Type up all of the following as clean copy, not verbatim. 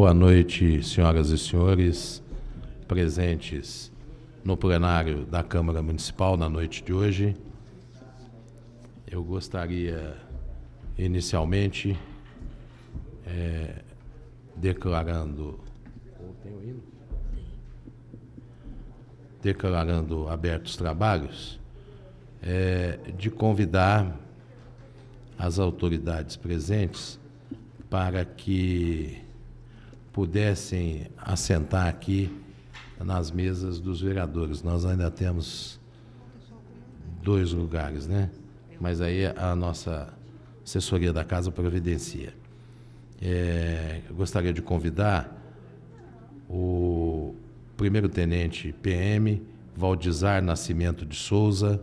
Boa noite, senhoras e senhores, presentes no plenário da Câmara Municipal na noite de hoje. Eu gostaria, inicialmente, declarando abertos os trabalhos, de convidar as autoridades presentes para que pudessem assentar aqui nas mesas dos vereadores. Nós ainda temos 2 lugares, né? Mas aí a nossa assessoria da casa providencia. Eu gostaria de convidar o primeiro-tenente PM, Valdizar Nascimento de Souza,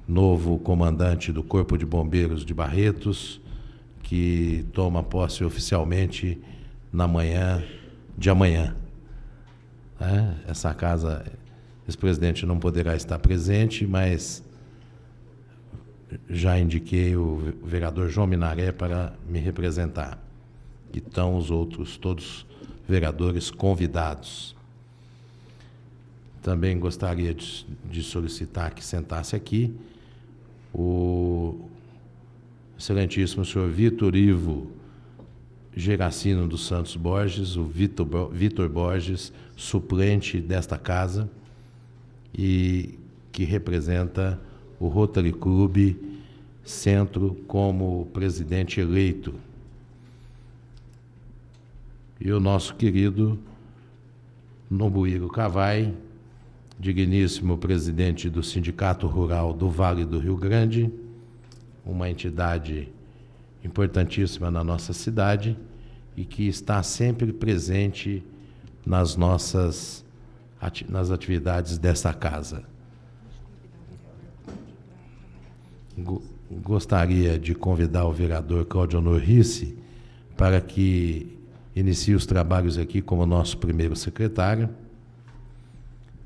novo comandante do Corpo de Bombeiros de Barretos, que toma posse oficialmente na manhã de amanhã. Essa casa, esse presidente não poderá estar presente, mas já indiquei o vereador João Minaré para me representar. E estão os outros, todos vereadores convidados. Também gostaria de solicitar que sentasse aqui o excelentíssimo senhor Vitor Ivo Geracino dos Santos Borges, o Vitor Borges, suplente desta casa, e que representa o Rotary Club Centro como presidente eleito. E o nosso querido Nobuhiro Kawai, digníssimo presidente do Sindicato Rural do Vale do Rio Grande, uma entidade importantíssima na nossa cidade e que está sempre presente nas atividades dessa casa. Gostaria de convidar o vereador Claudionor Risse para que inicie os trabalhos aqui como nosso primeiro secretário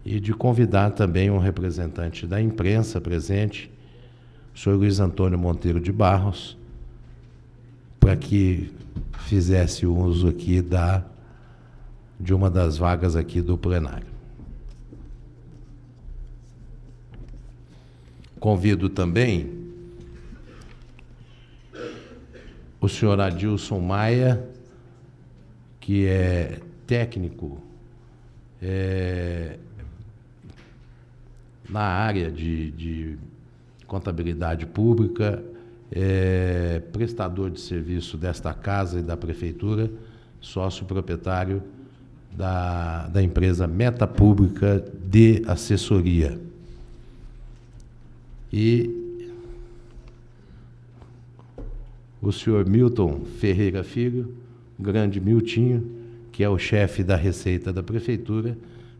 e de convidar também um representante da imprensa presente, o senhor Luiz Antônio Monteiro de Barros, para que fizesse uso aqui de uma das vagas aqui do plenário. Convido também o senhor Adilson Maia, que é técnico na área de contabilidade pública, prestador de serviço desta casa e da prefeitura, sócio proprietário da empresa Meta Pública de Assessoria. E o senhor Milton Ferreira Filho, grande Miltinho, que é o chefe da Receita da prefeitura,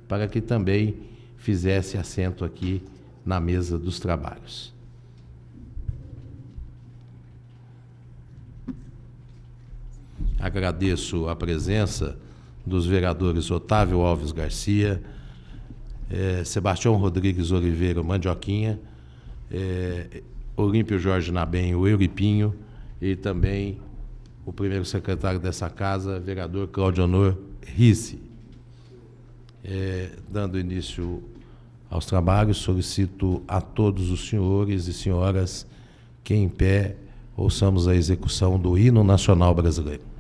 para que também fizesse assento aqui na mesa dos trabalhos. Agradeço a presença dos vereadores Otávio Alves Garcia, Sebastião Rodrigues Oliveira Mandioquinha, Olímpio Jorge Nabem, o Euripinho, e também o primeiro secretário dessa casa, vereador Claudionor Risse. Dando início aos trabalhos, solicito a todos os senhores e senhoras que em pé ouçamos a execução do Hino Nacional Brasileiro.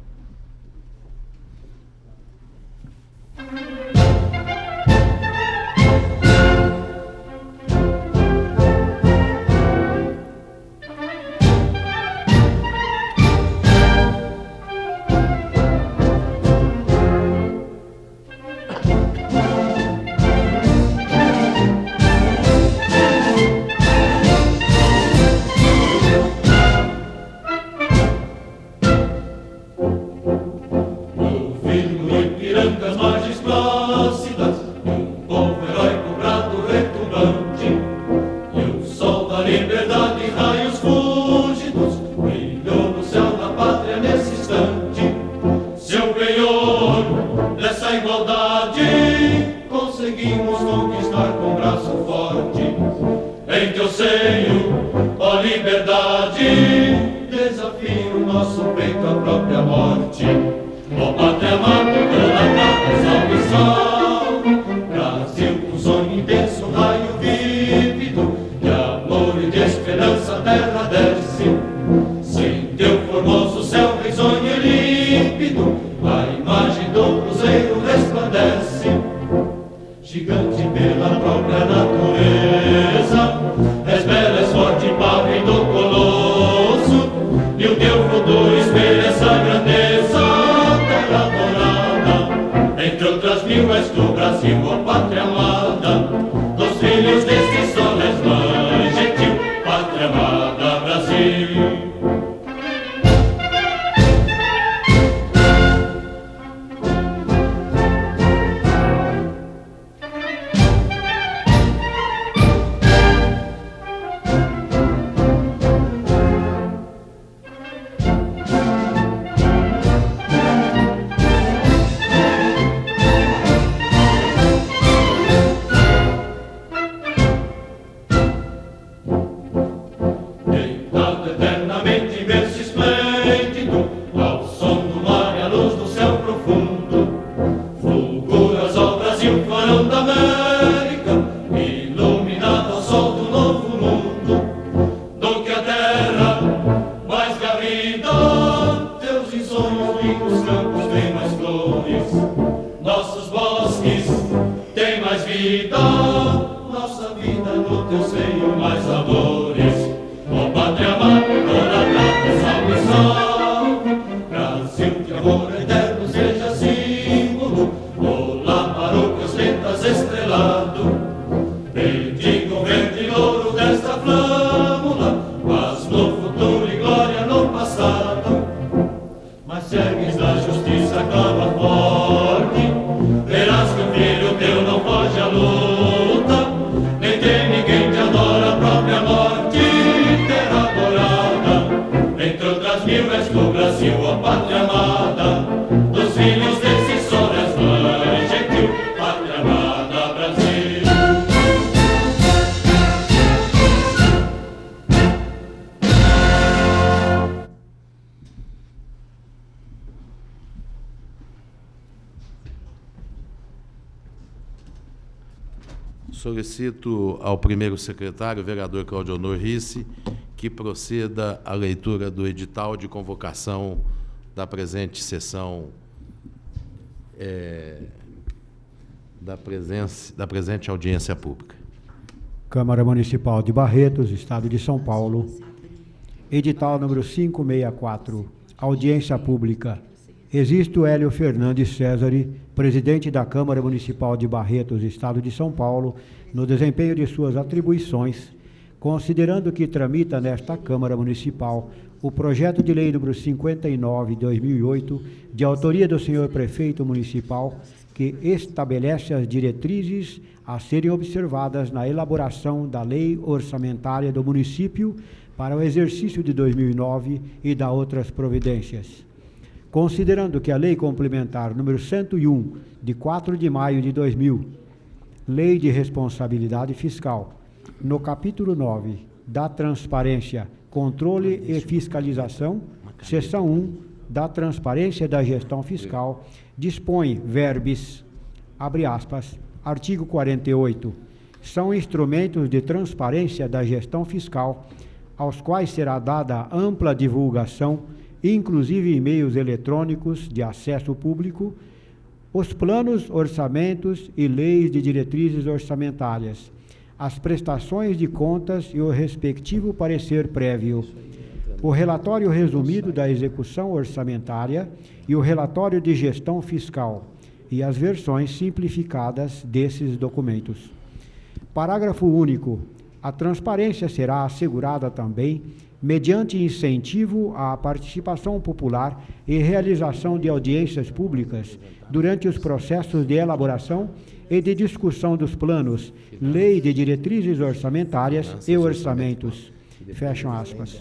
liberdade, desafio nosso peito à própria morte. Ó pátria amada, salve, salve. Brasil, um sonho intenso, um raio vívido, de amor e de esperança a terra desce. Sem teu formoso céu risonho e límpido, a imagem do cruzeiro resplandece. Gigante pela própria natureza, és bela, és forte, pátria do colosso, e o teu futuro espelha essa grandeza, terra dourada. Entre outras mil és tu, Brasil, ó pátria amada, dos filhos deste sol és mãe gentil, pátria amada, Brasil. Solicito ao primeiro secretário, vereador Claudionor Risse, que proceda à leitura do edital de convocação da presente sessão, da presente audiência pública. Câmara Municipal de Barretos, Estado de São Paulo. Edital número 564, audiência pública. Existo Hélio Fernandes Césare, presidente da Câmara Municipal de Barretos, Estado de São Paulo, no desempenho de suas atribuições, considerando que tramita nesta Câmara Municipal o projeto de lei número 59 de 2008, de autoria do senhor prefeito municipal, que estabelece as diretrizes a serem observadas na elaboração da lei orçamentária do município para o exercício de 2009 e da outras providências. Considerando que a Lei Complementar número 101, de 4 de maio de 2000, Lei de Responsabilidade Fiscal, no capítulo 9 da Transparência, Controle e Fiscalização, seção 1 da Transparência da Gestão Fiscal, dispõe verbis, abre aspas, artigo 48, são instrumentos de transparência da gestão fiscal, aos quais será dada ampla divulgação, inclusive em meios eletrônicos de acesso público, os planos, orçamentos e leis de diretrizes orçamentárias, as prestações de contas e o respectivo parecer prévio, o relatório resumido da execução orçamentária e o relatório de gestão fiscal e as versões simplificadas desses documentos. Parágrafo único. A transparência será assegurada também mediante incentivo à participação popular e realização de audiências públicas durante os processos de elaboração e de discussão dos planos, lei de diretrizes orçamentárias e orçamentos. Fecham aspas.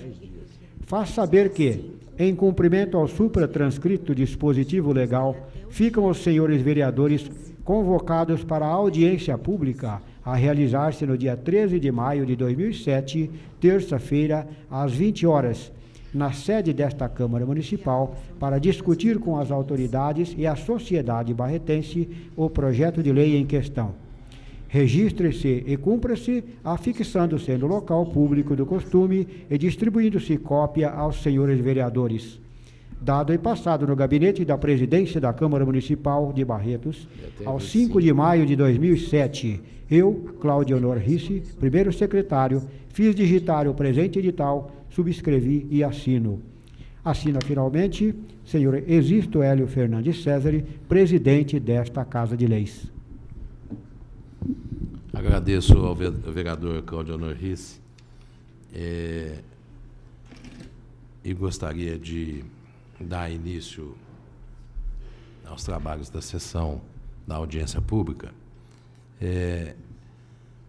Faz saber que, em cumprimento ao supratranscrito dispositivo legal, ficam os senhores vereadores convocados para a audiência pública a realizar-se no dia 13 de maio de 2007, terça-feira, às 20 horas, na sede desta Câmara Municipal para discutir com as autoridades e a sociedade barretense o projeto de lei em questão. Registre-se e cumpra-se, afixando-se no local público do costume e distribuindo-se cópia aos senhores vereadores. Dado e passado no gabinete da presidência da Câmara Municipal de Barretos, ao 5 de maio de 2007, eu, Cláudio Honor Risse, primeiro secretário, fiz digitar o presente edital, subscrevi e assino. Assina finalmente, senhor Existo Hélio Fernandes César, presidente desta Casa de Leis. Agradeço ao vereador Cláudio Honor Risse e gostaria de dar início aos trabalhos da sessão da audiência pública,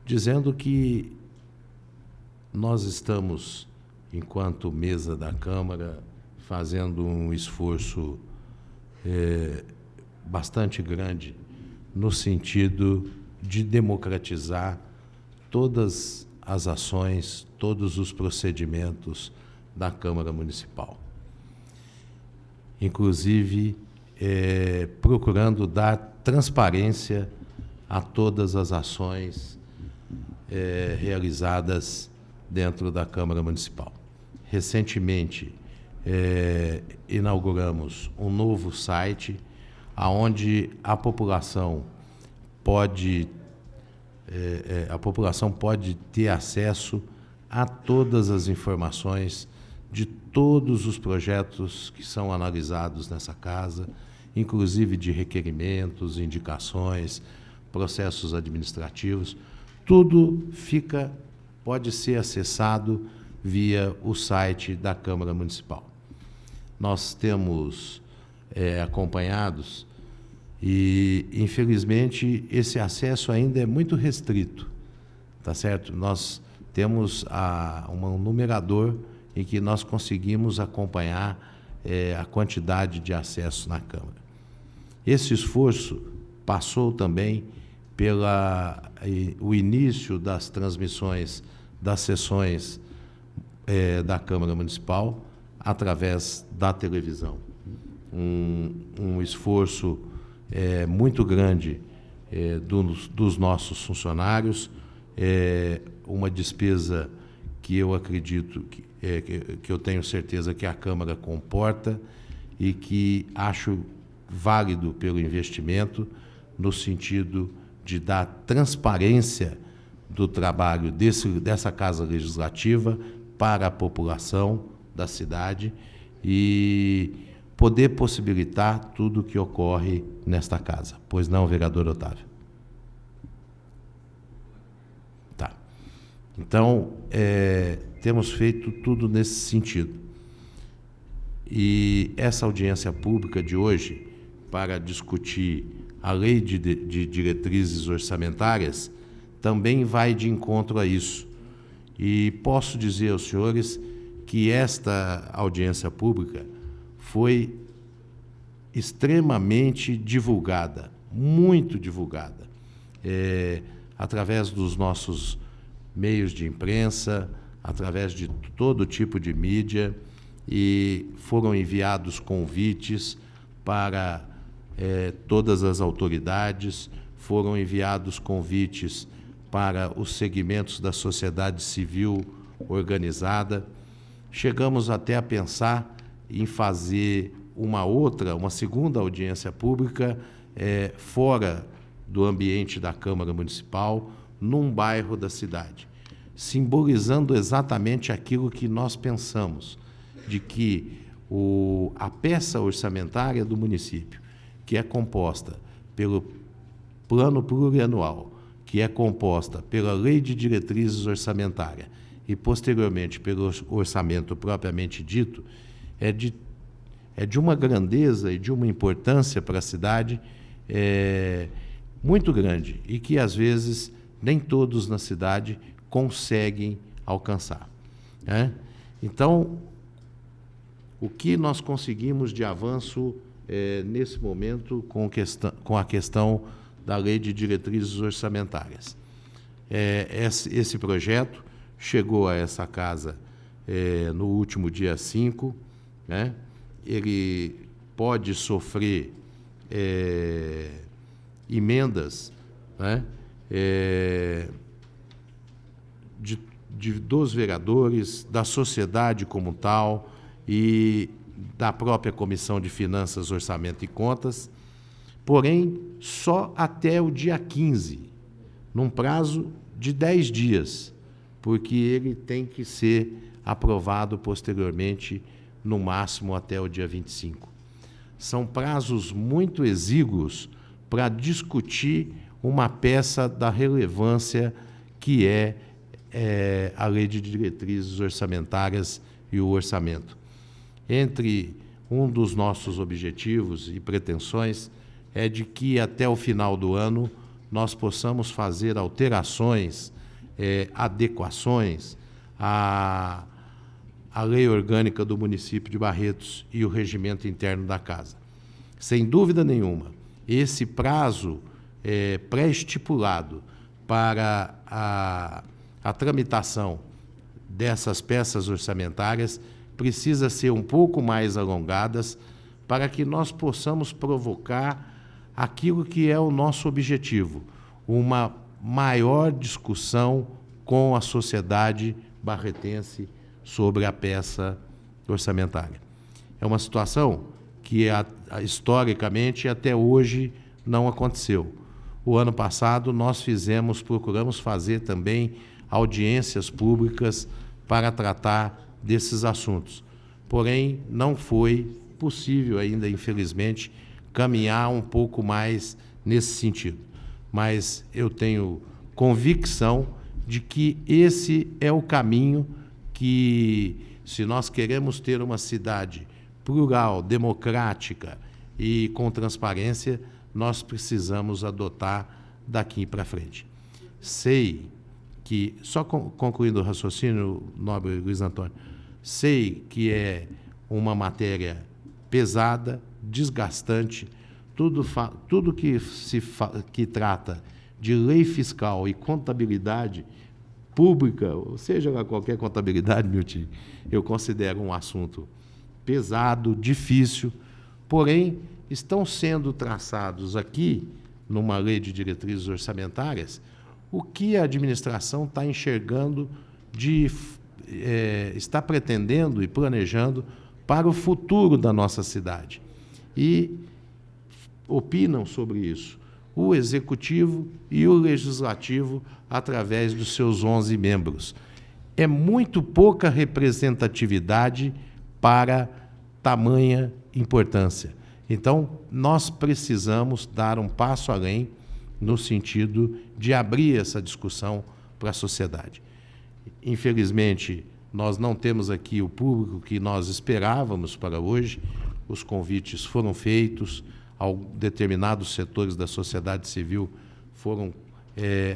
dizendo que nós estamos, enquanto mesa da Câmara, fazendo um esforço bastante grande no sentido de democratizar todas as ações, todos os procedimentos da Câmara Municipal. Inclusive, procurando dar transparência a todas as ações realizadas dentro da Câmara Municipal. Recentemente, inauguramos um novo site, onde a população pode ter acesso a todas as informações de todos os projetos que são analisados nessa casa, inclusive de requerimentos, indicações, processos administrativos, tudo pode ser acessado via o site da Câmara Municipal. Nós temos acompanhados e, infelizmente, esse acesso ainda é muito restrito, tá certo? Nós temos um numerador em que nós conseguimos acompanhar a quantidade de acessos na Câmara. Esse esforço passou também o início das transmissões das sessões da Câmara Municipal através da televisão. Um esforço muito grande dos nossos funcionários, uma despesa que eu acredito, que eu tenho certeza que a Câmara comporta e que acho válido pelo investimento, no sentido de dar transparência do trabalho dessa Casa Legislativa para a população da cidade e poder possibilitar tudo o que ocorre nesta casa. Pois não, vereador Otávio? Tá. Então, temos feito tudo nesse sentido. E essa audiência pública de hoje, para discutir a Lei de Diretrizes Orçamentárias, também vai de encontro a isso. E posso dizer aos senhores que esta audiência pública foi extremamente divulgada, muito divulgada, através dos nossos meios de imprensa, através de todo tipo de mídia, e foram enviados convites para todas as autoridades, foram enviados convites para os segmentos da sociedade civil organizada. Chegamos até a pensar em fazer uma segunda audiência pública fora do ambiente da Câmara Municipal, num bairro da cidade, simbolizando exatamente aquilo que nós pensamos, de que a peça orçamentária do município, que é composta pelo Plano Plurianual, que é composta pela Lei de Diretrizes Orçamentárias e, posteriormente, pelo orçamento propriamente dito, é de uma grandeza e de uma importância para a cidade muito grande e que, às vezes, nem todos na cidade conseguem alcançar. Então, o que nós conseguimos de avanço nesse momento com a questão da Lei de Diretrizes Orçamentárias? Esse projeto chegou a essa casa no último dia 5, né? Ele pode sofrer emendas, né? Dos vereadores, da sociedade como tal e da própria Comissão de Finanças, Orçamento e Contas, porém, só até o dia 15, num prazo de 10 dias, porque ele tem que ser aprovado posteriormente, no máximo até o dia 25. São prazos muito exíguos para discutir uma peça da relevância que é a Lei de Diretrizes Orçamentárias e o orçamento. Entre um dos nossos objetivos e pretensões é de que até o final do ano nós possamos fazer alterações, adequações à Lei Orgânica do município de Barretos e o regimento interno da Casa. Sem dúvida nenhuma, esse prazo pré-estipulado para a tramitação dessas peças orçamentárias precisa ser um pouco mais alongadas para que nós possamos provocar aquilo que é o nosso objetivo, uma maior discussão com a sociedade barretense sobre a peça orçamentária. É uma situação que, historicamente, até hoje não aconteceu. O ano passado, nós procuramos fazer também audiências públicas para tratar desses assuntos. Porém, não foi possível ainda, infelizmente, caminhar um pouco mais nesse sentido. Mas eu tenho convicção de que esse é o caminho que, se nós queremos ter uma cidade plural, democrática e com transparência, nós precisamos adotar daqui para frente. Sei que, só concluindo o raciocínio, nobre Luiz Antônio, sei que é uma matéria pesada, desgastante, tudo que trata de lei fiscal e contabilidade pública, ou seja lá qualquer contabilidade, Milton, eu considero um assunto pesado, difícil, porém, estão sendo traçados aqui, numa lei de diretrizes orçamentárias, o que a administração está enxergando, está pretendendo e planejando para o futuro da nossa cidade. E opinam sobre isso o Executivo e o Legislativo através dos seus 11 membros. É muito pouca representatividade para tamanha importância. Então, nós precisamos dar um passo além no sentido de abrir essa discussão para a sociedade. Infelizmente, nós não temos aqui o público que nós esperávamos para hoje. Os convites foram feitos, determinados setores da sociedade civil foram,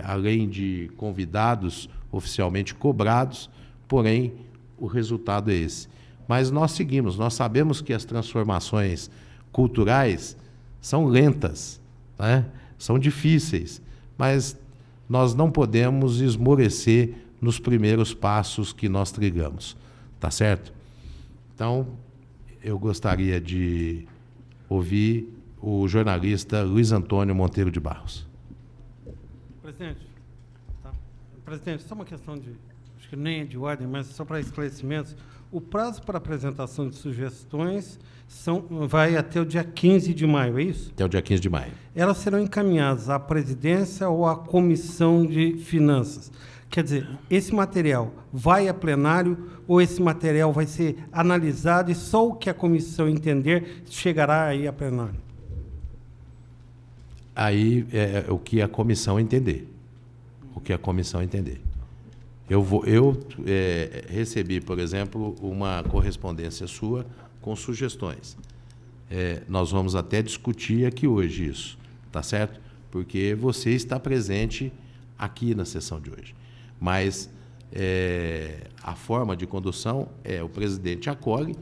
além de convidados, oficialmente cobrados, porém, o resultado é esse. Mas nós seguimos, nós sabemos que as transformações culturais são lentas, né? São difíceis, mas nós não podemos esmorecer nos primeiros passos que nós trilhamos, tá certo? Então, eu gostaria de ouvir o jornalista Luiz Antônio Monteiro de Barros. Presidente, só uma questão de, acho que nem é de ordem, mas só para esclarecimentos. O prazo para apresentação de sugestões vai até o dia 15 de maio, é isso? Até o dia 15 de maio. Elas serão encaminhadas à presidência ou à Comissão de Finanças? Quer dizer, esse material vai a plenário ou esse material vai ser analisado e só o que a comissão entender chegará aí a plenário? Aí é o que a comissão entender. O que a comissão entender. Eu recebi, por exemplo, uma correspondência sua com sugestões. Nós vamos até discutir aqui hoje isso, tá certo? Porque você está presente aqui na sessão de hoje. Mas a forma de condução o presidente acolhe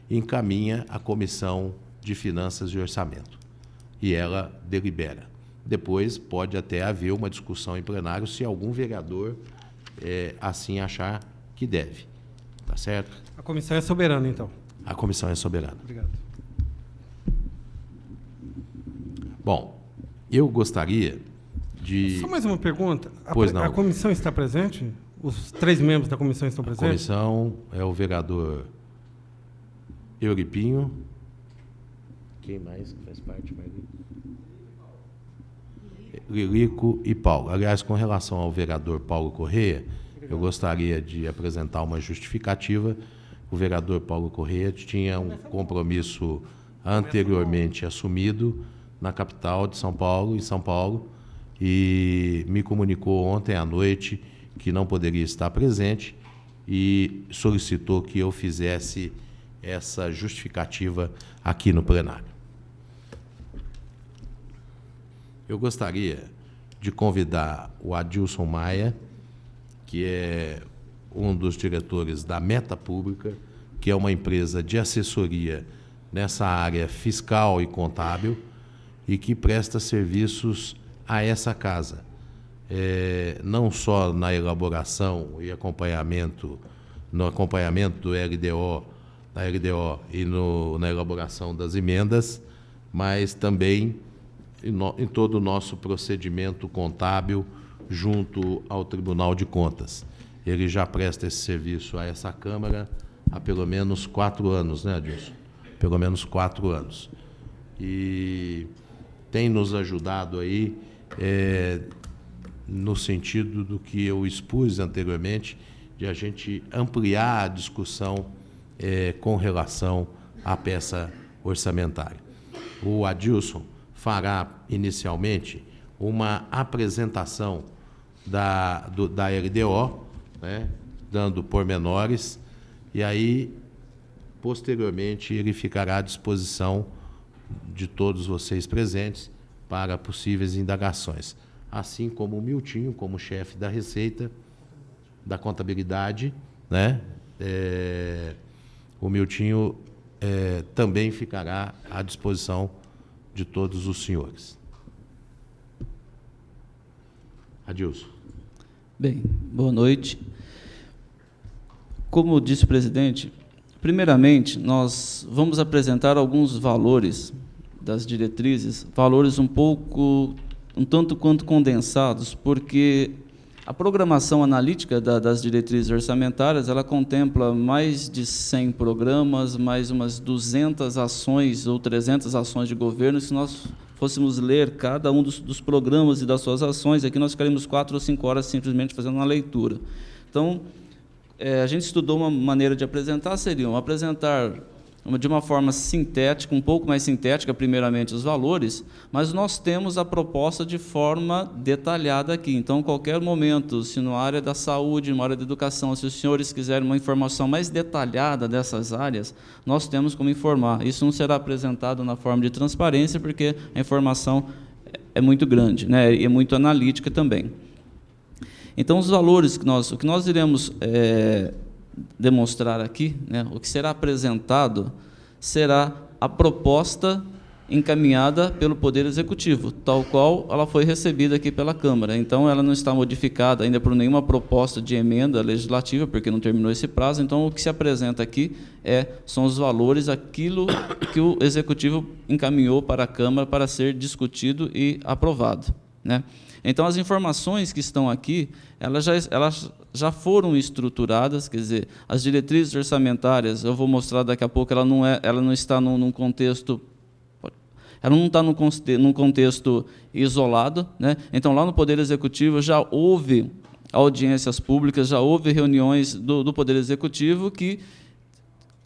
e encaminha à Comissão de Finanças e Orçamento. E ela delibera. Depois pode até haver uma discussão em plenário se algum vereador assim achar que deve. Tá certo? A comissão é soberana, então. A comissão é soberana. Obrigado. Bom, eu gostaria de... Só mais uma pergunta. Pois não. A comissão está presente? Os 3 membros da comissão estão A presentes? comissão é o vereador Euripinho. Quem mais que faz parte, Marli? Lilico e Paulo. Aliás, com relação ao vereador Paulo Correia, eu gostaria de apresentar uma justificativa. O vereador Paulo Correia tinha um compromisso anteriormente assumido na capital de São Paulo, em São Paulo, e me comunicou ontem à noite que não poderia estar presente e solicitou que eu fizesse essa justificativa aqui no plenário. Eu gostaria de convidar o Adilson Maia, que é um dos diretores da Meta Pública, que é uma empresa de assessoria nessa área fiscal e contábil e que presta serviços a essa casa, não só na elaboração e acompanhamento, no acompanhamento do LDO, da LDO e na elaboração das emendas, mas também em todo o nosso procedimento contábil junto ao Tribunal de Contas. Ele já presta esse serviço a essa Câmara há pelo menos 4 anos, né, Adilson? Pelo menos 4 anos. E tem nos ajudado aí no sentido do que eu expus anteriormente, de a gente ampliar a discussão com relação à peça orçamentária. O Adilson fará inicialmente uma apresentação da LDO, né, dando pormenores, e aí, posteriormente, ele ficará à disposição de todos vocês presentes para possíveis indagações. Assim como o Miltinho, como chefe da Receita, da Contabilidade, né? O Miltinho também ficará à disposição de todos os senhores. Adilson. Bem, boa noite. Como disse o presidente, primeiramente, nós vamos apresentar alguns valores das diretrizes, valores um tanto quanto condensados, porque a programação analítica das diretrizes orçamentárias, ela contempla mais de 100 programas, mais umas 200 ações ou 300 ações de governo. Se nós fôssemos ler cada um dos programas e das suas ações, aqui nós ficaríamos 4 ou 5 horas simplesmente fazendo uma leitura. Então, a gente estudou uma maneira de apresentar, seria apresentar de uma forma sintética, um pouco mais sintética, primeiramente, os valores, mas nós temos a proposta de forma detalhada aqui. Então, qualquer momento, se na área da saúde, na área da educação, se os senhores quiserem uma informação mais detalhada dessas áreas, nós temos como informar. Isso não será apresentado na forma de transparência, porque a informação é muito grande, né, e é muito analítica também. Então, os valores o que nós iremos demonstrar aqui, né, o que será apresentado será a proposta encaminhada pelo Poder Executivo, tal qual ela foi recebida aqui pela Câmara. Então, ela não está modificada ainda por nenhuma proposta de emenda legislativa, porque não terminou esse prazo. Então, o que se apresenta aqui são os valores, aquilo que o Executivo encaminhou para a Câmara para ser discutido e aprovado, né? Então, as informações que estão aqui, elas já foram estruturadas, quer dizer, as diretrizes orçamentárias, eu vou mostrar daqui a pouco, ela não está num contexto, ela não está num contexto isolado, né? Então, lá no Poder Executivo já houve audiências públicas, já houve reuniões do Poder Executivo que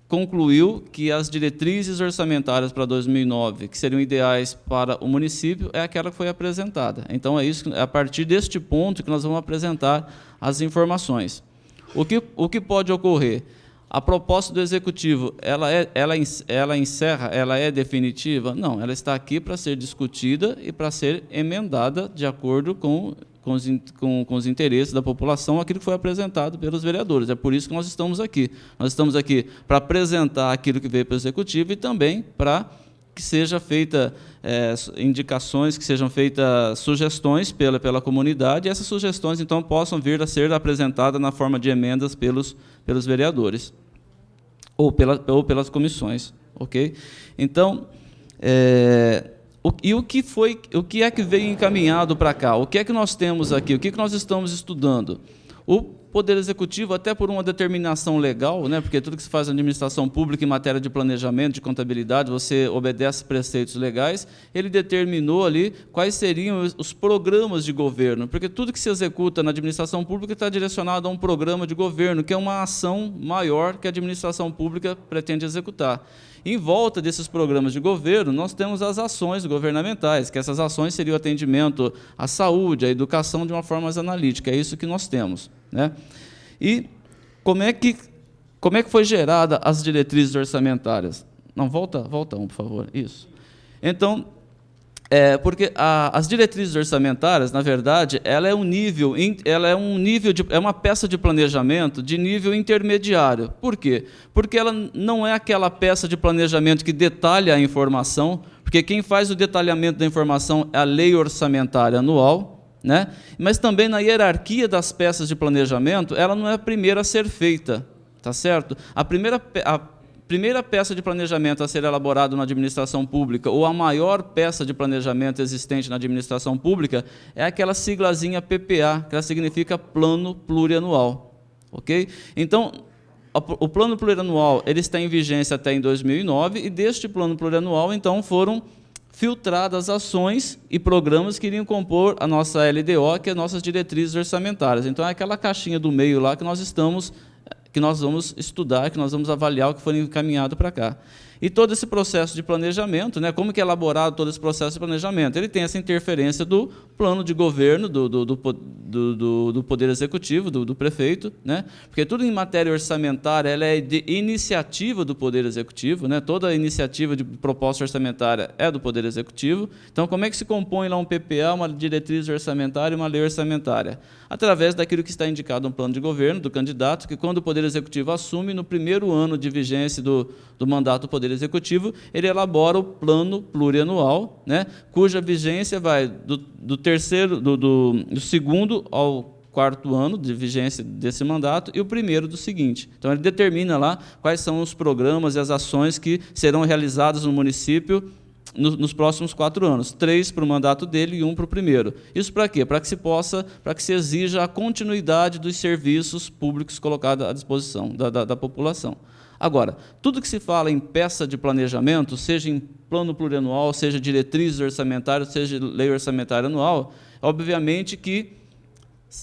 concluiu que as diretrizes orçamentárias para 2009, que seriam ideais para o município, é aquela que foi apresentada. Então, é a partir deste ponto que nós vamos apresentar as informações. O que pode ocorrer? A proposta do Executivo, ela encerra, ela é definitiva? Não, ela está aqui para ser discutida e para ser emendada de acordo com os interesses da população, aquilo que foi apresentado pelos vereadores. É por isso que nós estamos aqui. Nós estamos aqui para apresentar aquilo que veio para o Executivo e também para que seja feita indicações, que sejam feitas sugestões pela comunidade, e essas sugestões, então, possam vir a ser apresentadas na forma de emendas pelos vereadores, ou pelas comissões. Ok? Então, o que é que veio encaminhado para cá? O que é que nós temos aqui? O que nós estamos estudando? O Poder Executivo, até por uma determinação legal, né, porque tudo que se faz na administração pública em matéria de planejamento, de contabilidade, você obedece preceitos legais, ele determinou ali quais seriam os programas de governo, porque tudo que se executa na administração pública está direcionado a um programa de governo, que é uma ação maior que a administração pública pretende executar. Em volta desses programas de governo, nós temos as ações governamentais, que essas ações seriam o atendimento à saúde, à educação, de uma forma mais analítica. É isso que nós temos, né? E como é que foi gerada as diretrizes orçamentárias? Não, volta um, por favor. Isso. Então, porque as diretrizes orçamentárias, na verdade, ela é uma peça de planejamento de nível intermediário. Por quê? Porque ela não é aquela peça de planejamento que detalha a informação, porque quem faz o detalhamento da informação é a lei orçamentária anual, né? Mas também na hierarquia das peças de planejamento, ela não é a primeira a ser feita, tá certo? A primeira peça de planejamento a ser elaborada na administração pública, ou a maior peça de planejamento existente na administração pública, é aquela siglazinha PPA, que ela significa Plano Plurianual. Ok? Então, o Plano Plurianual ele está em vigência até em 2009, e deste Plano Plurianual, então, foram filtradas ações e programas que iriam compor a nossa LDO, que é nossas diretrizes orçamentárias. Então, é aquela caixinha do meio lá que nós vamos estudar, que nós vamos avaliar o que foi encaminhado para cá. E todo esse processo de planejamento, né, como que é elaborado todo esse processo de planejamento? Ele tem essa interferência do plano de governo, do Poder Executivo, do prefeito, né, porque tudo em matéria orçamentária ela é de iniciativa do Poder Executivo, né, toda a iniciativa de proposta orçamentária é do Poder Executivo. Então, como é que se compõe lá um PPA, uma diretriz orçamentária e uma lei orçamentária? Através daquilo que está indicado no plano de governo do candidato, que quando o Poder Executivo assume, no primeiro ano de vigência do mandato do Poder Executivo, ele elabora o plano plurianual, né, cuja vigência vai do segundo ao quarto ano de vigência desse mandato e o primeiro do seguinte. Então, ele determina lá quais são os programas e as ações que serão realizadas no município nos próximos 4 anos, 3 para o mandato dele e 1 para o primeiro. Isso para quê? Para que se exija a continuidade dos serviços públicos colocados à disposição da população. Agora, tudo que se fala em peça de planejamento, seja em plano plurianual, seja diretrizes orçamentárias, seja lei orçamentária anual, obviamente que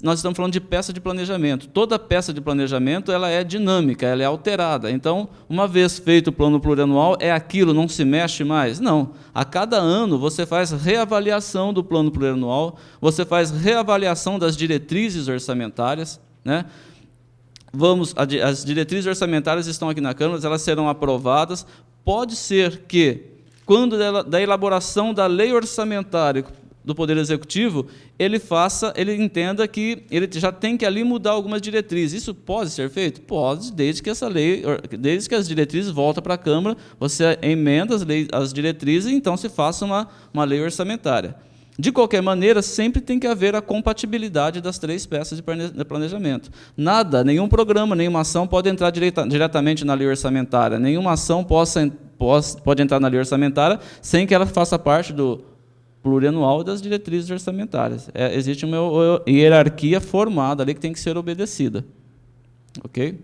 nós estamos falando de peça de planejamento. Toda peça de planejamento ela é dinâmica, ela é alterada. Então, uma vez feito o plano plurianual, é aquilo, não se mexe mais? Não. A cada ano, você faz reavaliação do plano plurianual, você faz reavaliação das diretrizes orçamentárias, né? As diretrizes orçamentárias estão aqui na Câmara, elas serão aprovadas. Pode ser que, quando da elaboração da lei orçamentária do Poder Executivo, ele entenda que ele já tem que ali mudar algumas diretrizes. Isso pode ser feito? Pode, desde que as diretrizes voltem para a Câmara, você emenda as diretrizes e então se faça uma lei orçamentária. De qualquer maneira, sempre tem que haver a compatibilidade das 3 peças de planejamento. Nenhum programa, nenhuma ação pode entrar diretamente na lei orçamentária. Nenhuma ação pode entrar na lei orçamentária sem que ela faça parte do plurianual das diretrizes orçamentárias. Existe uma hierarquia formada ali que tem que ser obedecida. Ok?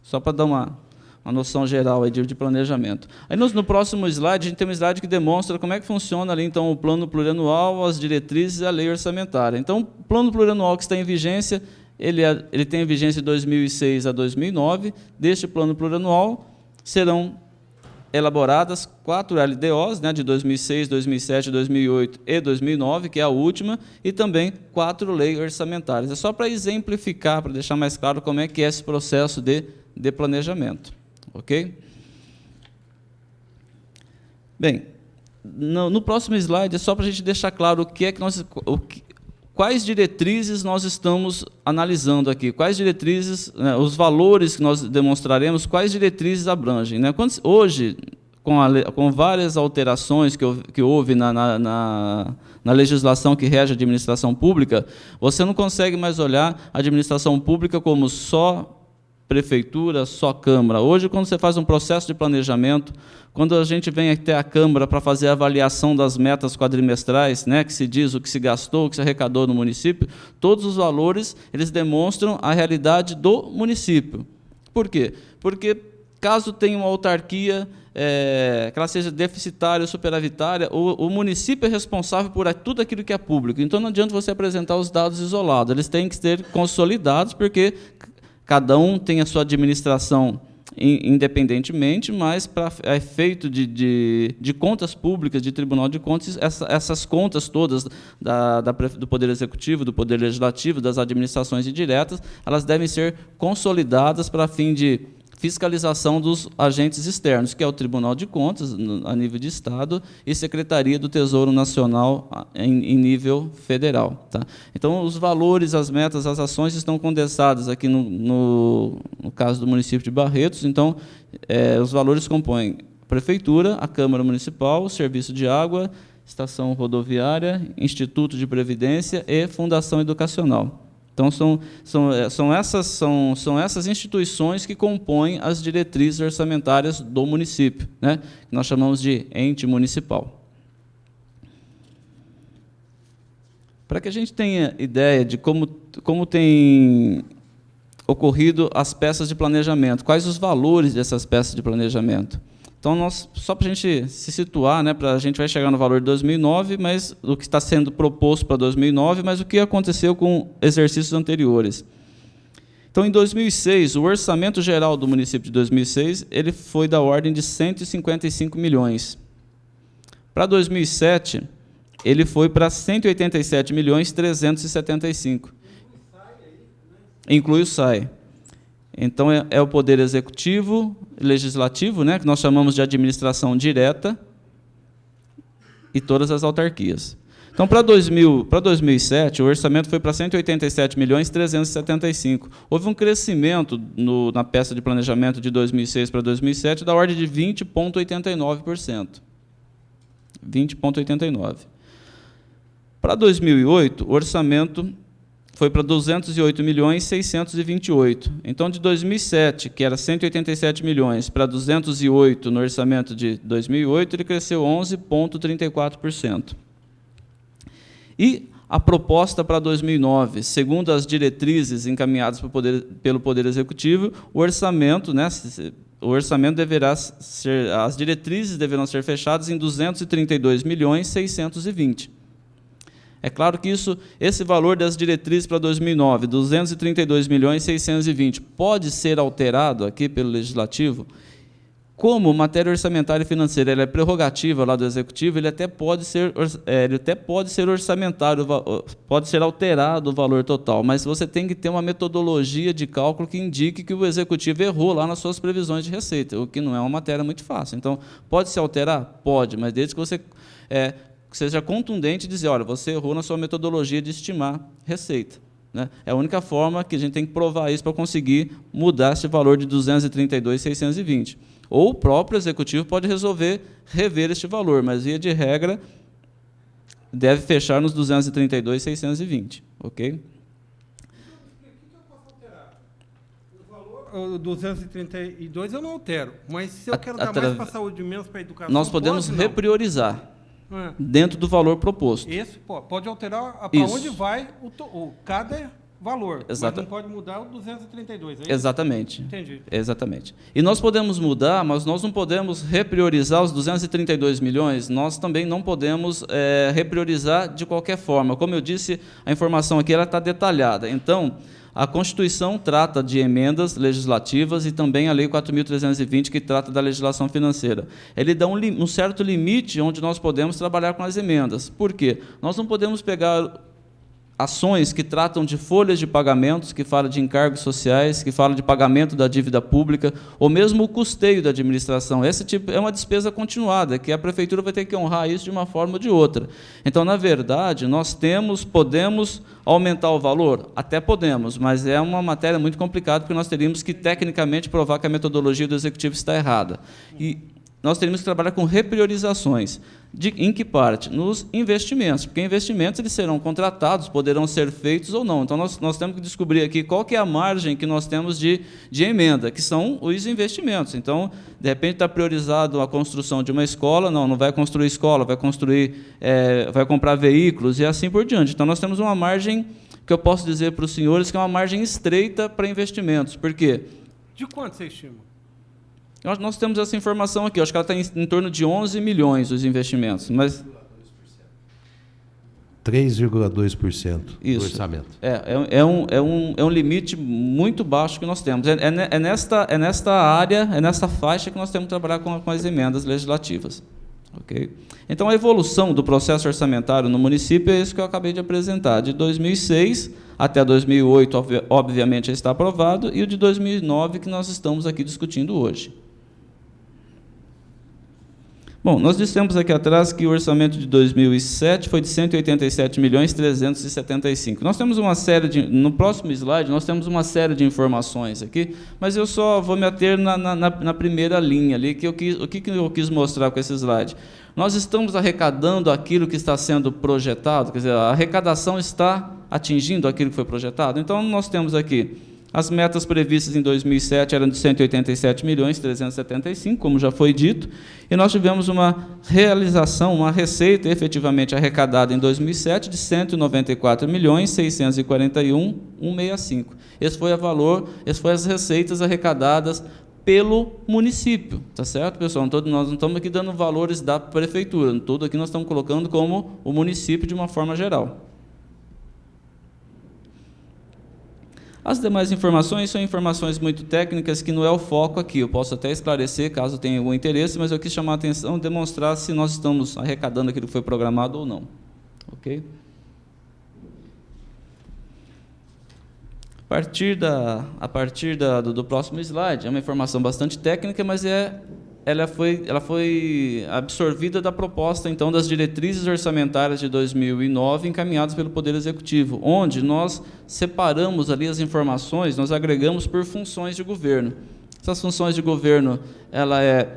Só para dar uma noção geral aí de planejamento. Aí no próximo slide, a gente tem um slide que demonstra como é que funciona ali, então, o plano plurianual, as diretrizes e a lei orçamentária. Então, o plano plurianual que está em vigência, ele tem vigência de 2006 a 2009. Deste plano plurianual serão elaboradas 4 LDOs, né, de 2006, 2007, 2008 e 2009, que é a última, e também 4 leis orçamentárias. É só para exemplificar, para deixar mais claro como é que é esse processo de planejamento. Ok? Bem, no próximo slide é só para a gente deixar claro quais diretrizes nós estamos analisando aqui, quais diretrizes, né, os valores que nós demonstraremos, quais diretrizes abrangem. Né? Hoje, com várias alterações que houve na legislação que rege a administração pública, você não consegue mais olhar a administração pública como só prefeitura, só Câmara. Hoje, quando você faz um processo de planejamento, quando a gente vem até a Câmara para fazer a avaliação das metas quadrimestrais, né, que se diz o que se gastou, o que se arrecadou no município, todos os valores eles demonstram a realidade do município. Por quê? Porque, caso tenha uma autarquia que ela seja deficitária ou superavitária, o município é responsável por tudo aquilo que é público. Então, não adianta você apresentar os dados isolados, eles têm que ser consolidados, porque cada um tem a sua administração independentemente, mas para efeito de contas públicas, de Tribunal de Contas, essas contas todas do Poder Executivo, do Poder Legislativo, das administrações indiretas, elas devem ser consolidadas para fim de fiscalização dos agentes externos, que é o Tribunal de Contas, a nível de Estado, e Secretaria do Tesouro Nacional, em nível federal. Tá? Então, os valores, as metas, as ações estão condensadas aqui no caso do município de Barretos. Então, os valores compõem a Prefeitura, a Câmara Municipal, o Serviço de Água, Estação Rodoviária, Instituto de Previdência e Fundação Educacional. Então, são essas instituições que compõem as diretrizes orçamentárias do município, né, que nós chamamos de ente municipal. Para que a gente tenha ideia de como tem ocorrido as peças de planejamento, quais os valores dessas peças de planejamento. Então, só para a gente se situar, né, a gente vai chegar no valor de 2009, mas o que está sendo proposto para 2009, mas o que aconteceu com exercícios anteriores. Então, em 2006, o orçamento geral do município de 2006 ele foi da ordem de 155 milhões. Para 2007, ele foi para 187 milhões 375. Inclui o SAI. Então, é o Poder Executivo, Legislativo, né, que nós chamamos de administração direta, e todas as autarquias. Então, para 2007, o orçamento foi para 187 milhões 375. Houve um crescimento na peça de planejamento de 2006 para 2007 da ordem de 20,89%. 20,89%. Para 2008, o orçamento foi para 208 milhões 628. Então, de 2007, que era 187 milhões, para 208 no orçamento de 2008, ele cresceu 11,34%. E a proposta para 2009, segundo as diretrizes encaminhadas pelo Poder Executivo, o orçamento deverá ser, as diretrizes deverão ser fechadas em 232 milhões 620. É claro que esse valor das diretrizes para 2009, 232 milhões 620, pode ser alterado aqui pelo Legislativo. Como matéria orçamentária e financeira ela é prerrogativa lá do Executivo, ele até pode ser orçamentário, pode ser alterado o valor total, mas você tem que ter uma metodologia de cálculo que indique que o Executivo errou lá nas suas previsões de receita, o que não é uma matéria muito fácil. Então, pode se alterar? Pode, mas desde que você seja contundente e dizer, olha, você errou na sua metodologia de estimar receita. Né? É a única forma que a gente tem que provar isso para conseguir mudar esse valor de 232.620. Ou o próprio Executivo pode rever este valor, mas, via de regra, deve fechar nos 232.620. Ok? O que eu posso alterar? O valor 232 eu não altero, mas se eu quero dar mais para a saúde e menos para a educação... Nós podemos repriorizar dentro do valor proposto. Esse pode alterar para onde vai cada valor, exato. Mas não pode mudar o 232, é isso? Exatamente. Entendi. Exatamente. E nós podemos mudar, mas nós não podemos repriorizar os 232 milhões, nós também não podemos repriorizar de qualquer forma. Como eu disse, a informação aqui está detalhada. Então, a Constituição trata de emendas legislativas e também a Lei 4.320, que trata da legislação financeira. Ele dá um certo limite onde nós podemos trabalhar com as emendas. Por quê? Nós não podemos pegar ações que tratam de folhas de pagamentos, que falam de encargos sociais, que falam de pagamento da dívida pública, ou mesmo o custeio da administração. Esse tipo é uma despesa continuada, que a Prefeitura vai ter que honrar isso de uma forma ou de outra. Então, na verdade, nós podemos aumentar o valor? Até podemos, mas é uma matéria muito complicada, porque nós teríamos que, tecnicamente, provar que a metodologia do Executivo está errada. nós teríamos que trabalhar com repriorizações. Em que parte? Nos investimentos, porque investimentos eles serão contratados, poderão ser feitos ou não. Então, nós temos que descobrir aqui qual que é a margem que nós temos de emenda, que são os investimentos. Então, de repente, está priorizado a construção de uma escola, não vai construir escola, vai comprar veículos e assim por diante. Então, nós temos uma margem que eu posso dizer para os senhores que é uma margem estreita para investimentos. Por quê? De quanto você estima? Nós temos essa informação aqui, acho que ela está em torno de 11 milhões os investimentos, mas 3,2% do orçamento. É um limite muito baixo que nós temos. É nesta área, é nesta faixa que nós temos que trabalhar com as emendas legislativas. Okay? Então, a evolução do processo orçamentário no município é isso que eu acabei de apresentar. De 2006 até 2008, obviamente, já está aprovado, e o de 2009 que nós estamos aqui discutindo hoje. Bom, nós dissemos aqui atrás que o orçamento de 2007 foi de 187.375.000. Nós temos uma série no próximo slide, nós temos uma série de informações aqui, mas eu só vou me ater na primeira linha ali, o que eu quis mostrar com esse slide. Nós estamos arrecadando aquilo que está sendo projetado, quer dizer, a arrecadação está atingindo aquilo que foi projetado. Então, nós temos aqui as metas previstas em 2007 eram de 187.375.000, como já foi dito, e nós tivemos uma realização, uma receita efetivamente arrecadada em 2007 de 194.641.165. Esse foi as receitas arrecadadas pelo município, tá certo, pessoal? Nós não estamos aqui dando valores da prefeitura, tudo aqui nós estamos colocando como o município de uma forma geral. As demais informações são informações muito técnicas que não é o foco aqui. Eu posso até esclarecer caso tenha algum interesse, mas eu quis chamar a atenção e demonstrar se nós estamos arrecadando aquilo que foi programado ou não. Ok? A partir do próximo slide, é uma informação bastante técnica, mas ela foi absorvida da proposta, então, das diretrizes orçamentárias de 2009, encaminhadas pelo Poder Executivo, onde nós separamos ali as informações, nós agregamos por funções de governo. Essas funções de governo, ela é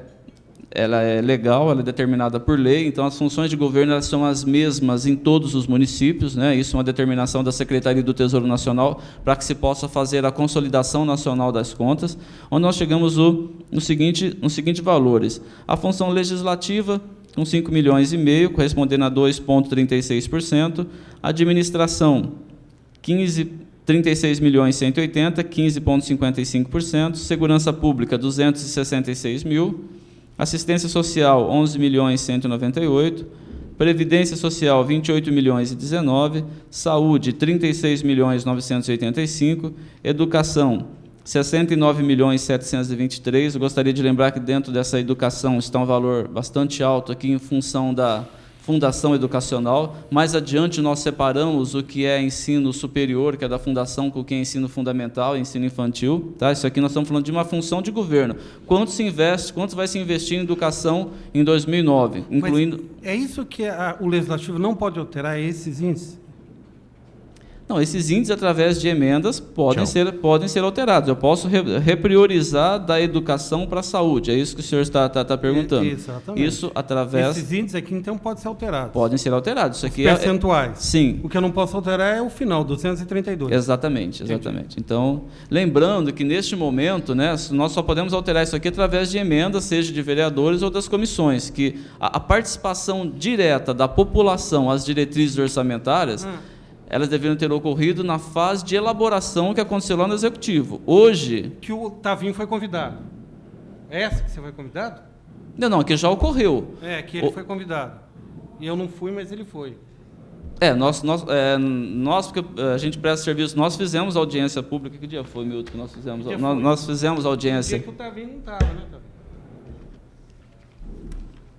legal, ela é determinada por lei, então as funções de governo elas são as mesmas em todos os municípios, né? Isso é uma determinação da Secretaria do Tesouro Nacional para que se possa fazer a consolidação nacional das contas, onde nós chegamos no seguinte valores. A função legislativa, com 5,5 milhões, correspondendo a 2,36%, administração, 36.180.000, 15,55%, segurança pública, 266.000, assistência social, 11.198.000, previdência social, 28.019.000, saúde, 36.985.000, educação, 69.723.000. Eu gostaria de lembrar que dentro dessa educação está um valor bastante alto aqui em função da Fundação Educacional. Mais adiante nós separamos o que é ensino superior, que é da Fundação, com o que é ensino fundamental e ensino infantil. Tá? Isso aqui nós estamos falando de uma função de governo. Quanto vai se investir em educação em 2009? Incluindo... Mas é isso que o Legislativo não pode alterar, esses índices? Não, esses índices, através de emendas, podem ser alterados. Eu posso repriorizar da educação para a saúde. É isso que o senhor está perguntando. Exatamente. Isso através... Esses índices aqui, então, podem ser alterados. Podem ser alterados. Isso aqui percentuais. Sim. O que eu não posso alterar é o final, 232. Exatamente. Então, lembrando que, neste momento, né, nós só podemos alterar isso aqui através de emendas, seja de vereadores ou das comissões, que a participação direta da população às diretrizes orçamentárias... elas deveriam ter ocorrido na fase de elaboração que aconteceu lá no Executivo. Hoje... Que o Tavinho foi convidado. É essa que você foi convidado? Não, que já ocorreu. Que ele foi convidado. E eu não fui, mas ele foi. Nós, porque a gente presta serviço, nós fizemos audiência pública. Que dia foi, Milton, que nós fizemos? Nós fizemos audiência. Que o Tavinho não estava, né, Tavinho?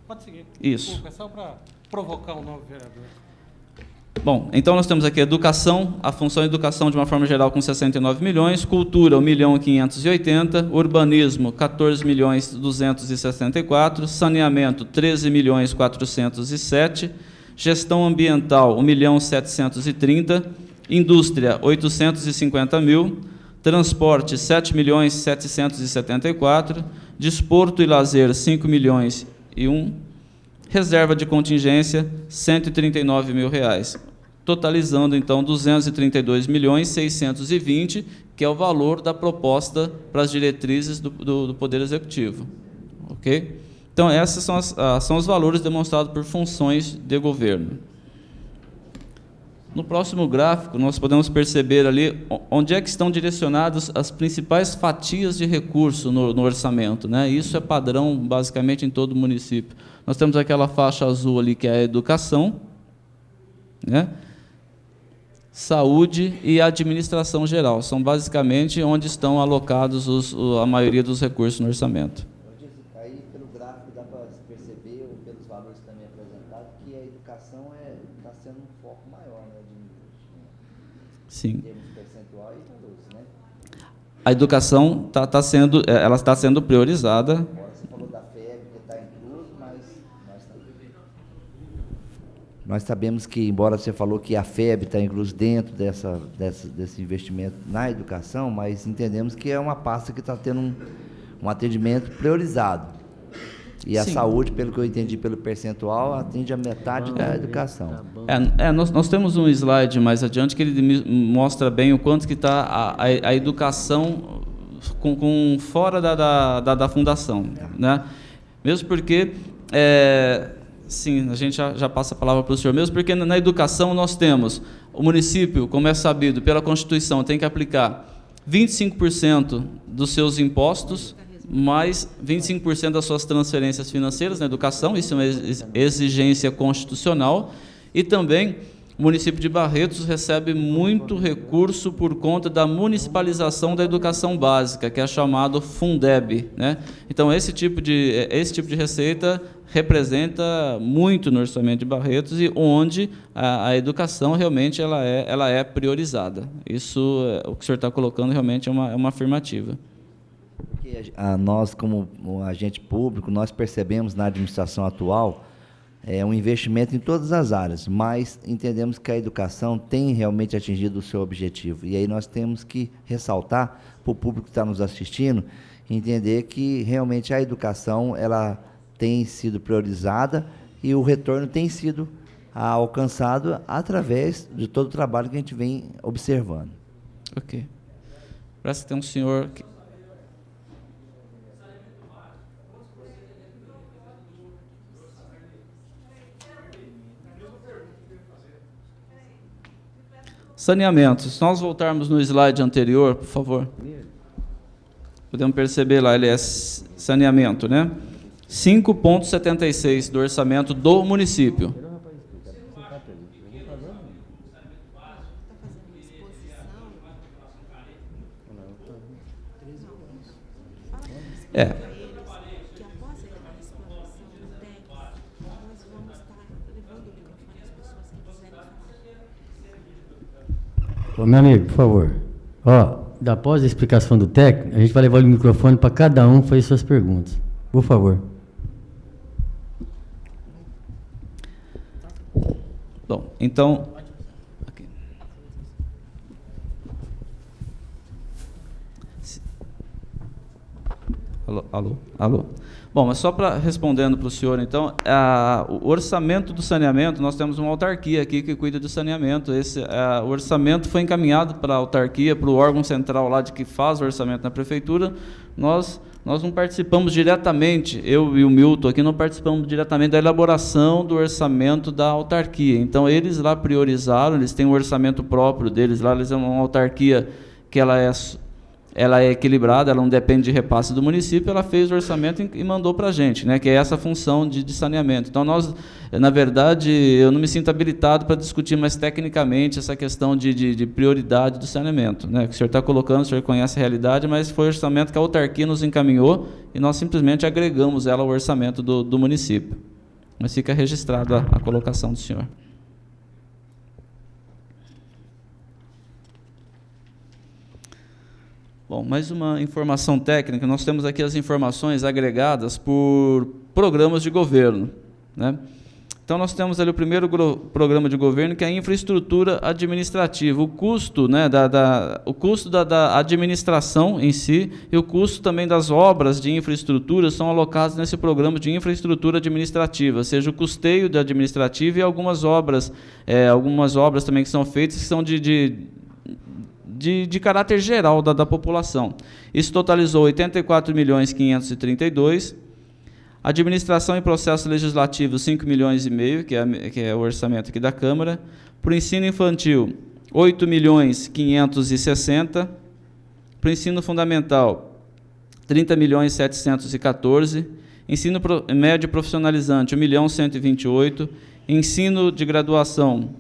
Pode seguir. Isso. Desculpa, é só para provocar um novo vereador. Bom, então nós temos aqui educação, a função educação de uma forma geral com 69 milhões, cultura 1.580.000, urbanismo 14.264.000, saneamento 13.407.000, gestão ambiental 1.730.000, indústria 850.000, transporte 7.774.000, Desporto e lazer, 5 milhões e 1. Reserva de contingência, R$ 139 mil. Totalizando, então, 232.620.000, que é o valor da proposta para as diretrizes do Poder Executivo. Ok? Então, esses são os valores demonstrados por funções de governo. No próximo gráfico, nós podemos perceber ali onde é que estão direcionadas as principais fatias de recurso no orçamento, né? Isso é padrão, basicamente, em todo o município. Nós temos aquela faixa azul ali, que é a educação, né? Saúde e administração geral. São, basicamente, onde estão alocados a maioria dos recursos no orçamento. Aí, pelo gráfico, dá para perceber, ou pelos valores também apresentados, que a educação está sendo um foco maior, né, de investimento. Sim. Em termos percentual e valores, né? A educação está sendo priorizada. Agora você falou da FEB, que está incluso, mas nós sabemos que, embora você falou que a FEB está incluso dentro desse investimento na educação, mas entendemos que é uma pasta que está tendo um atendimento priorizado. E a Sim. saúde, pelo que eu entendi pelo percentual, atende a metade da educação. Nós temos um slide mais adiante que ele mostra bem o quanto que está a educação fora da fundação, né? Mesmo porque, sim, a gente já passa a palavra para o senhor, mesmo porque na educação nós temos o município, como é sabido pela Constituição, tem que aplicar 25% dos seus impostos, mais 25% das suas transferências financeiras na educação, isso é uma exigência constitucional, e também o município de Barretos recebe muito recurso por conta da municipalização da educação básica, que é chamado Fundeb, né? Então, esse tipo de receita representa muito no orçamento de Barretos e onde a educação realmente ela é priorizada. Isso, o que o senhor está colocando, realmente é uma afirmativa. Porque nós, como agente público, nós percebemos na administração atual um investimento em todas as áreas, mas entendemos que a educação tem realmente atingido o seu objetivo. E aí nós temos que ressaltar para o público que está nos assistindo, entender que realmente a educação ela tem sido priorizada e o retorno tem sido alcançado através de todo o trabalho que a gente vem observando. Ok. Parece que tem um senhor... Saneamento. Se nós voltarmos no slide anterior, por favor. Podemos perceber lá, ele é saneamento, né? 5,76 do orçamento do município. Ô, meu amigo, por favor. Após a explicação do técnico, a gente vai levar o microfone para cada um fazer suas perguntas. Por favor. Bom, então... Aqui. Alô? Bom, mas só para respondendo para o senhor, então, o orçamento do saneamento, nós temos uma autarquia aqui que cuida do saneamento. O orçamento foi encaminhado para a autarquia, para o órgão central lá que faz o orçamento na prefeitura. Nós não participamos diretamente, eu e o Milton aqui não participamos diretamente da elaboração do orçamento da autarquia. Então, eles lá priorizaram, eles têm um orçamento próprio deles lá, eles são uma autarquia que ela é equilibrada, ela não depende de repasse do município, ela fez o orçamento e mandou para a gente, né, que é essa função de saneamento. Então, na verdade, eu não me sinto habilitado para discutir mais tecnicamente essa questão de prioridade do saneamento, né, que o senhor está colocando, o senhor conhece a realidade, mas foi o orçamento que a autarquia nos encaminhou e nós simplesmente agregamos ela ao orçamento do município. Mas fica registrado a colocação do senhor. Bom, mais uma informação técnica. Nós temos aqui as informações agregadas por programas de governo, né? Então, nós temos ali o primeiro programa de governo, que é a infraestrutura administrativa. O custo, né, o custo da administração em si e o custo também das obras de infraestrutura são alocados nesse programa de infraestrutura administrativa, seja o custeio da administrativa e algumas obras também que são feitas, que são de caráter geral da população. Isso totalizou 84.532.000. Administração e processo legislativo, 5,5 milhões, que é o orçamento aqui da Câmara. Para o ensino infantil, 8.560.000. Para o ensino fundamental, 30.714.000. Ensino médio profissionalizante, 1.128.000. Ensino de graduação,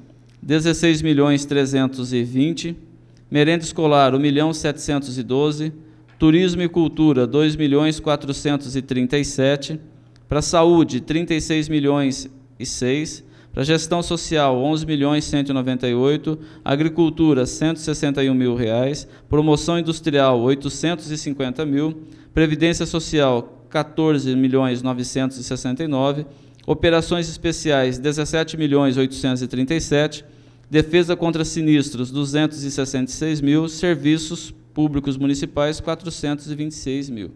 16.320.000. Merenda escolar, 1.712.000. Turismo e cultura, 2.437.000. Para saúde, 36.006.000. Para gestão social, 11.198.000. Agricultura, 161.000 R$. Promoção industrial, 850.000. Previdência social, 14.969.000. Operações especiais, 17.837.000. Defesa contra sinistros, 266.000. Serviços públicos municipais, 426.000.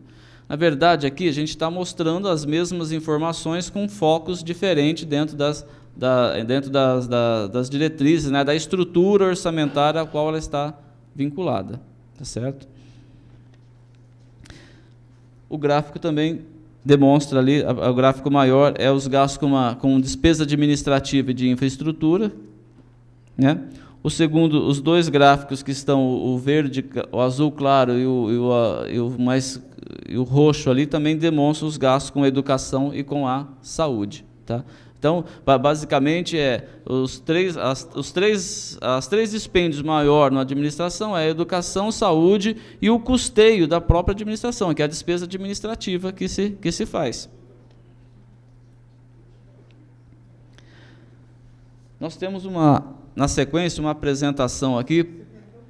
Na verdade, aqui a gente está mostrando as mesmas informações com focos diferentes dentro das diretrizes, né, da estrutura orçamentária a qual ela está vinculada. Tá certo? O gráfico também demonstra ali, o gráfico maior é os gastos com despesa administrativa e de infraestrutura, né? O segundo, os dois gráficos que estão, o verde, o azul claro e o roxo ali, também demonstram os gastos com a educação e com a saúde. Tá? Então, basicamente, as três dispêndios maiores na administração é a educação, saúde e o custeio da própria administração, que é a despesa administrativa que se faz. Nós temos na sequência, uma apresentação aqui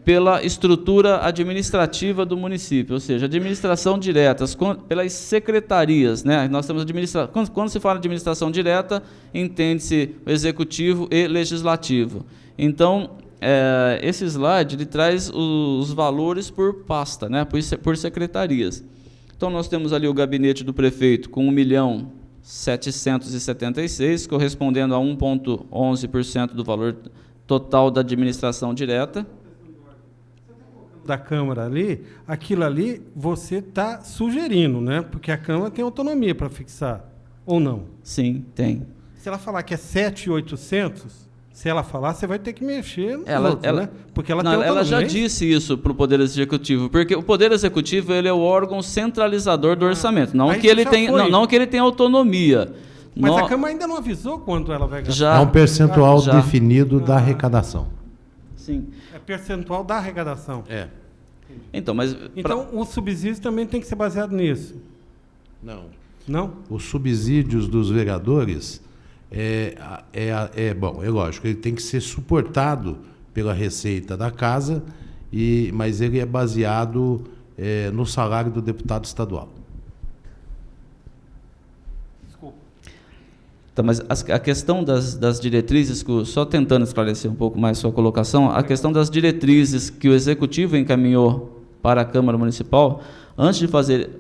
pela estrutura administrativa do município, ou seja, administração direta, pelas secretarias, né? Nós temos quando se fala de administração direta, entende-se o executivo e legislativo. Então, esse slide ele traz os valores por pasta, né? Por secretarias. Então, nós temos ali o gabinete do prefeito com 1.776.000, correspondendo a 1,11% do valor total da administração direta. Da Câmara ali, aquilo ali você está sugerindo, né? Porque a Câmara tem autonomia para fixar, ou não? Sim, tem. Se ela falar que é 7.800, se ela falar, você vai ter que mexer no outro, né? Porque ela tem autonomia. Ela já disse isso para o Poder Executivo, porque o Poder Executivo ele é o órgão centralizador do orçamento, não que ele tenha autonomia. Mas a Câmara ainda não avisou quanto ela vai gastar. É um percentual definido da arrecadação. Sim. É percentual da arrecadação. É. Então, o subsídio também tem que ser baseado nisso. Não. Não? Os subsídios dos vereadores, bom, é lógico, ele tem que ser suportado pela receita da casa, mas ele é baseado no salário do deputado estadual. Então, mas a questão das diretrizes, só tentando esclarecer um pouco mais sua colocação, a questão das diretrizes que o Executivo encaminhou para a Câmara Municipal, antes de fazer,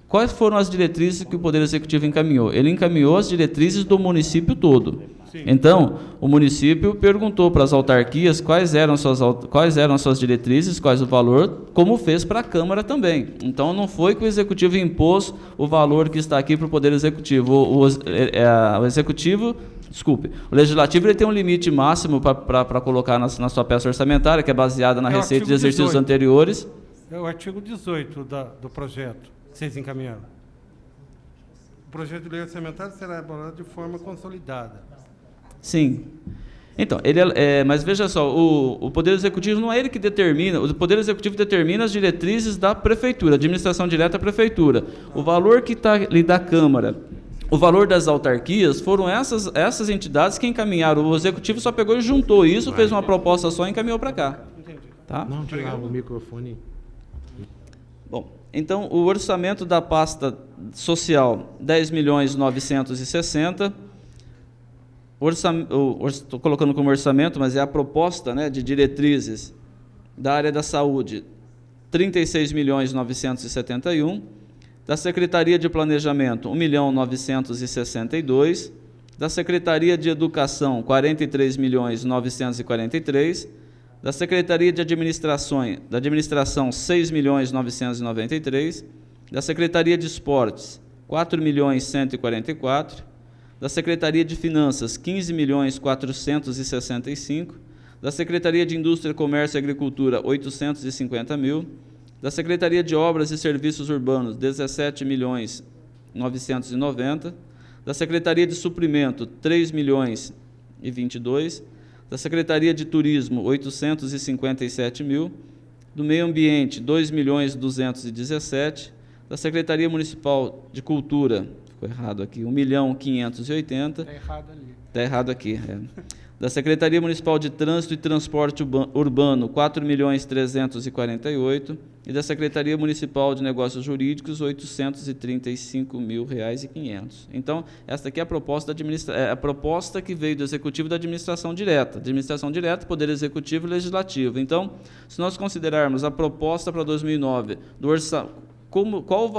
quais foram as diretrizes que o Poder Executivo encaminhou? Ele encaminhou as diretrizes do município todo. Sim. Então, o município perguntou para as autarquias quais eram suas diretrizes, quais o valor, como fez para a Câmara também. Então, não foi que o Executivo impôs o valor que está aqui para o Poder Executivo. O Legislativo ele tem um limite máximo para colocar na sua peça orçamentária, que é baseada na receita de exercícios anteriores. É o artigo 18 do projeto que vocês encaminharam. O projeto de lei orçamentária será elaborado de forma consolidada. Sim. Então, mas veja só, o Poder Executivo não é ele que determina, o Poder Executivo determina as diretrizes da Prefeitura, administração direta da Prefeitura. O valor que está ali da Câmara, o valor das autarquias, foram essas entidades que encaminharam. O Executivo só pegou e juntou isso, fez uma proposta só e encaminhou para cá. Tá? Não, tirava o microfone. Bom, então, o orçamento da pasta social, 10.960.000. estou colocando como orçamento, mas é a proposta, né, de diretrizes da área da saúde, 36.971, da Secretaria de Planejamento, 1.962, da Secretaria de Educação, 43.943, da Secretaria de Administração, 6.993, da Secretaria de Esportes, 4.144, da Secretaria de Finanças, 15.465, da Secretaria de Indústria, Comércio e Agricultura, 850.000, da Secretaria de Obras e Serviços Urbanos, 17.990, da Secretaria de Suprimento, 3.022, da Secretaria de Turismo, 857.000, do Meio Ambiente, 2.217, da Secretaria Municipal de Cultura, ficou errado aqui, 1.580. Está errado ali. Está errado aqui, é. Da Secretaria Municipal de Trânsito e Transporte Urbano, 4.348, e da Secretaria Municipal de Negócios Jurídicos, R$ 835.500. Então, esta aqui é a proposta, a proposta que veio do Executivo da Administração Direta. Administração Direta, Poder Executivo e Legislativo. Então, se nós considerarmos a proposta para 2009 do orçamento, qual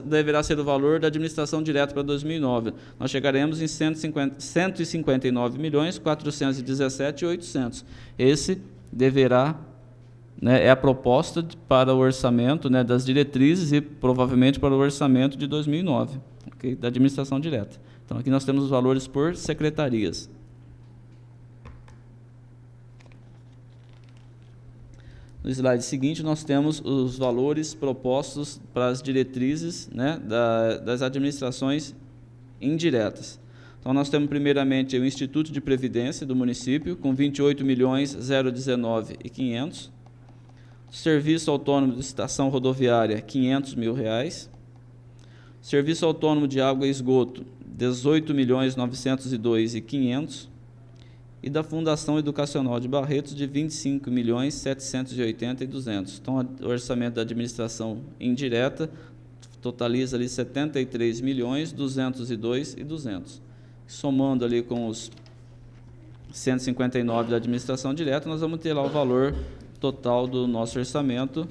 deverá ser o valor da administração direta para 2009? Nós chegaremos em 159.417.800. Esse deverá, né, é a proposta para o orçamento, né, das diretrizes e provavelmente para o orçamento de 2009, okay, da administração direta. Então, aqui nós temos os valores por secretarias. No slide seguinte, nós temos os valores propostos para as diretrizes, né, das administrações indiretas. Então, nós temos, primeiramente, o Instituto de Previdência do município, com R$ 28.019.500. Serviço Autônomo de Estação Rodoviária, R$ 500.000. Serviço Autônomo de Água e Esgoto, R$ 18.902.500. E da Fundação Educacional de Barretos, de R$ 25.780.200. Então, o orçamento da administração indireta totaliza ali R$ 73.202.200. Somando ali com os 159 da administração direta, nós vamos ter lá o valor total do nosso orçamento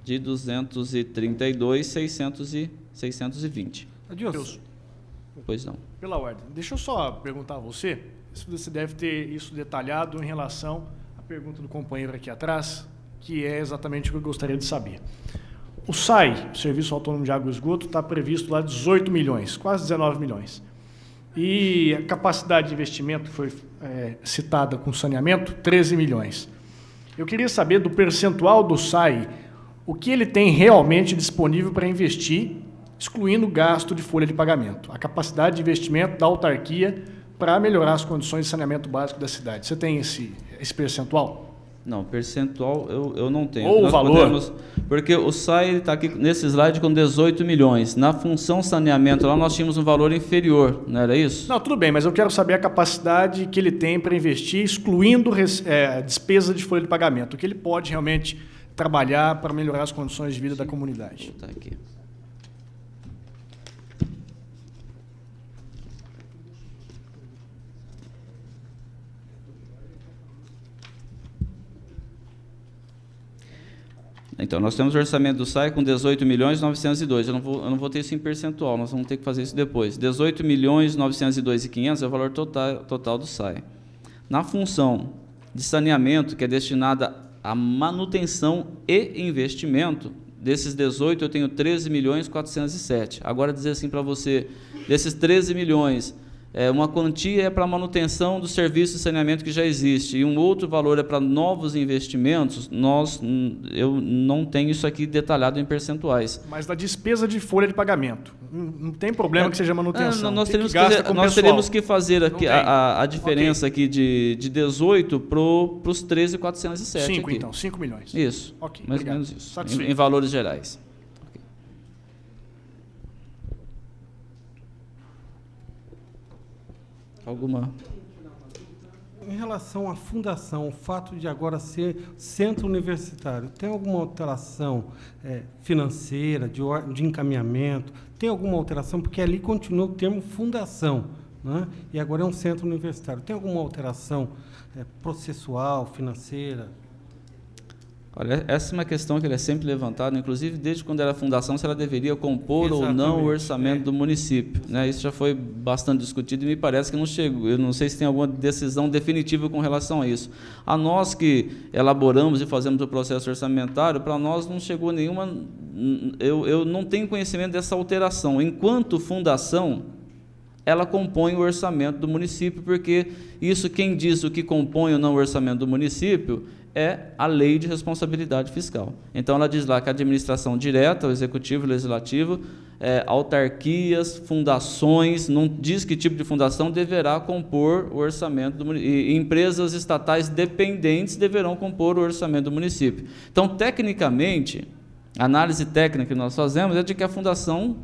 de R$ 232.620. Adilson. Pois não. Pela ordem. Deixa eu só perguntar a você, se você deve ter isso detalhado em relação à pergunta do companheiro aqui atrás, que é exatamente o que eu gostaria de saber. O SAI, o Serviço Autônomo de Água e Esgoto, está previsto lá 18 milhões, quase 19 milhões. E a capacidade de investimento que foi citada com saneamento, 13 milhões. Eu queria saber do percentual do SAI, o que ele tem realmente disponível para investir, excluindo o gasto de folha de pagamento, a capacidade de investimento da autarquia para melhorar as condições de saneamento básico da cidade. Você tem esse percentual? Não, percentual eu não tenho. Ou o valor? Porque o SAI está aqui nesse slide com 18 milhões. Na função saneamento, lá nós tínhamos um valor inferior, não era isso? Não, tudo bem, mas eu quero saber a capacidade que ele tem para investir, excluindo despesa de folha de pagamento, o que ele pode realmente trabalhar para melhorar as condições de vida da comunidade. Vou botar aqui. Então, nós temos o orçamento do SAI com 18.902. Eu não vou ter isso em percentual, nós vamos ter que fazer isso depois. 18.902.500 é o valor total do SAI. Na função de saneamento, que é destinada à manutenção e investimento, desses 18 eu tenho 13.407. Agora, dizer assim para você, desses 13 milhões, uma quantia é para manutenção do serviço de saneamento que já existe e um outro valor é para novos investimentos, eu não tenho isso aqui detalhado em percentuais. Mas da despesa de folha de pagamento, não tem problema que seja manutenção. Nós teríamos que fazer aqui a diferença aqui de 18 para os 13.407. 5, então, 5 milhões. Isso, mais ou menos isso, em valores gerais. Alguma? Em relação à fundação, o fato de agora ser centro universitário, tem alguma alteração financeira, de encaminhamento? Tem alguma alteração? Porque ali continua o termo fundação, né? E agora é um centro universitário. Tem alguma alteração processual, financeira? Olha, essa é uma questão que ele é sempre levantada, inclusive desde quando era a fundação, se ela deveria compor ou não o orçamento do município, né? Isso já foi bastante discutido e me parece que não chegou. Eu não sei se tem alguma decisão definitiva com relação a isso. A nós que elaboramos e fazemos o processo orçamentário, para nós não chegou nenhuma. Eu não tenho conhecimento dessa alteração. Enquanto fundação, ela compõe o orçamento do município, porque isso, quem diz o que compõe ou não o orçamento do município é a lei de responsabilidade fiscal. Então, ela diz lá que a administração direta, o executivo e o legislativo, autarquias, fundações, não diz que tipo de fundação deverá compor o orçamento do município, e empresas estatais dependentes deverão compor o orçamento do município. Então, tecnicamente, a análise técnica que nós fazemos é de que a fundação,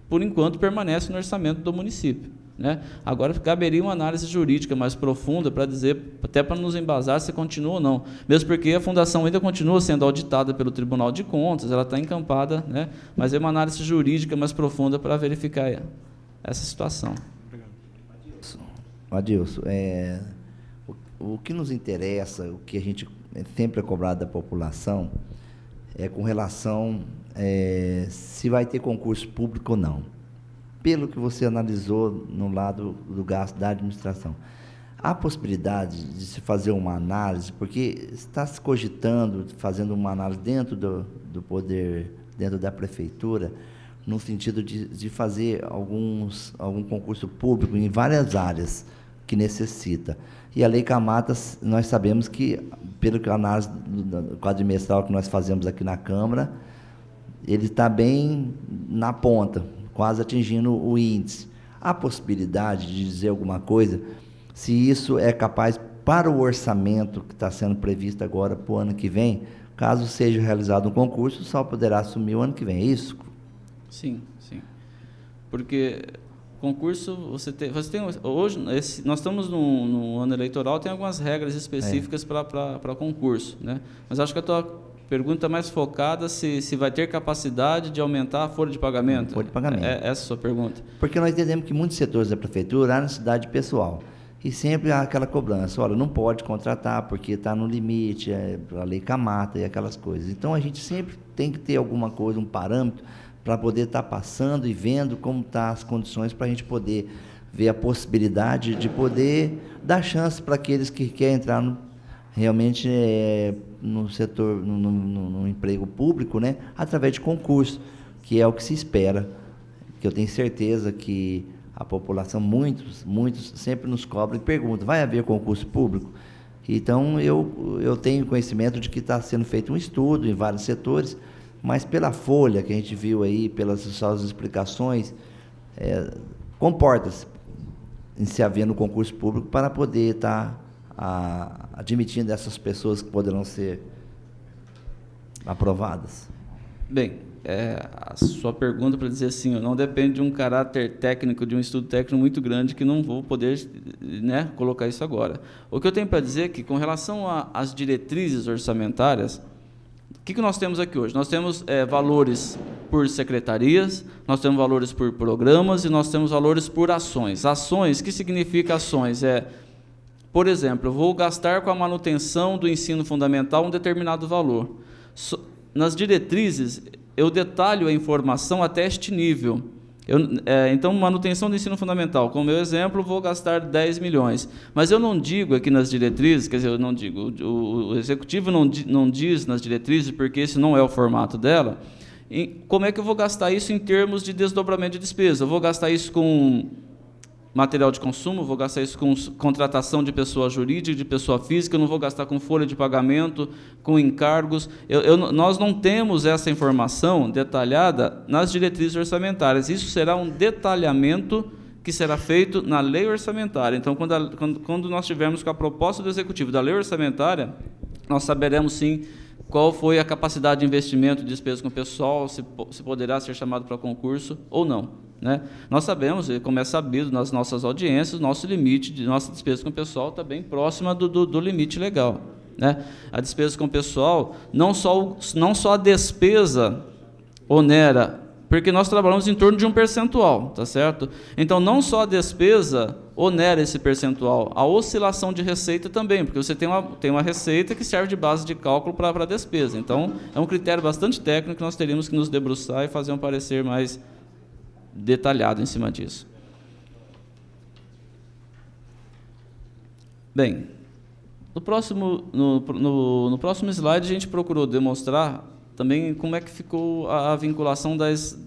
por enquanto, permanece no orçamento do município, né? Agora, caberia uma análise jurídica mais profunda para dizer, até para nos embasar se continua ou não, mesmo porque a fundação ainda continua sendo auditada pelo Tribunal de Contas, ela está encampada, né? Mas é uma análise jurídica mais profunda para verificar essa situação. Adilson, o que nos interessa, o que a gente sempre é cobrado da população, é com relação se vai ter concurso público ou não. Pelo que você analisou no lado do gasto da administração, há possibilidade de se fazer uma análise, porque está se cogitando, fazendo uma análise dentro do poder, dentro da prefeitura, no sentido de fazer algum concurso público em várias áreas que necessita. E a Lei Camatas, nós sabemos que, pelo que a análise do quadrimestral que nós fazemos aqui na Câmara, ele está bem na ponta, quase atingindo o índice. Há possibilidade de dizer alguma coisa, se isso é capaz, para o orçamento que está sendo previsto agora para o ano que vem, caso seja realizado um concurso, só poderá assumir o ano que vem, é isso? Sim. Porque concurso, você tem hoje, nós estamos no ano eleitoral, tem algumas regras específicas para concurso, né? Mas acho que a tua pergunta mais focada se vai ter capacidade de aumentar a folha de pagamento. Folha de pagamento. Essa é a sua pergunta. Porque nós entendemos que muitos setores da prefeitura há necessidade pessoal. E sempre há aquela cobrança, olha, não pode contratar porque está no limite, a lei Camata e aquelas coisas. Então, a gente sempre tem que ter alguma coisa, um parâmetro, para poder estar passando e vendo como estão as condições para a gente poder ver a possibilidade de poder dar chance para aqueles que querem entrar realmente no setor, no emprego público, né, através de concurso, que é o que se espera, que eu tenho certeza que a população, muitos sempre nos cobram e perguntam, vai haver concurso público? Então, eu tenho conhecimento de que está sendo feito um estudo em vários setores, mas pela folha que a gente viu aí, pelas suas explicações, comporta-se em se havendo concurso público para poder estar admitindo essas pessoas que poderão ser aprovadas. Bem, a sua pergunta para dizer assim, não depende de um caráter técnico, de um estudo técnico muito grande, que não vou poder, né, colocar isso agora. O que eu tenho para dizer é que, com relação às diretrizes orçamentárias, o que nós temos aqui hoje? Nós temos valores por secretarias, nós temos valores por programas e nós temos valores por ações. Ações, o que significa ações? Por exemplo, eu vou gastar com a manutenção do ensino fundamental um determinado valor. Nas diretrizes, eu detalho a informação até este nível. Então, manutenção do ensino fundamental, como meu exemplo, vou gastar 10 milhões. Mas eu não digo aqui nas diretrizes, quer dizer, eu não digo, o Executivo não diz nas diretrizes, porque esse não é o formato dela, como é que eu vou gastar isso em termos de desdobramento de despesa. Eu vou gastar isso com material de consumo, vou gastar isso com contratação de pessoa jurídica, de pessoa física, eu não vou gastar com folha de pagamento, com encargos. Nós não temos essa informação detalhada nas diretrizes orçamentárias. Isso será um detalhamento que será feito na lei orçamentária. Então, quando nós tivermos com a proposta do Executivo da lei orçamentária, nós saberemos, sim, qual foi a capacidade de investimento de despesas com o pessoal, se poderá ser chamado para concurso ou não, né? Nós sabemos, como é sabido nas nossas audiências, nosso limite de nossa despesa com o pessoal está bem próxima do limite legal, né? A despesa com o pessoal, não só a despesa onera porque nós trabalhamos em torno de um percentual, tá certo? Então, não só a despesa onera esse percentual, a oscilação de receita também, porque você tem uma receita que serve de base de cálculo para a despesa. Então, é um critério bastante técnico que nós teríamos que nos debruçar e fazer um parecer mais detalhado em cima disso. Bem, no próximo slide, a gente procurou demonstrar também como é que ficou a vinculação das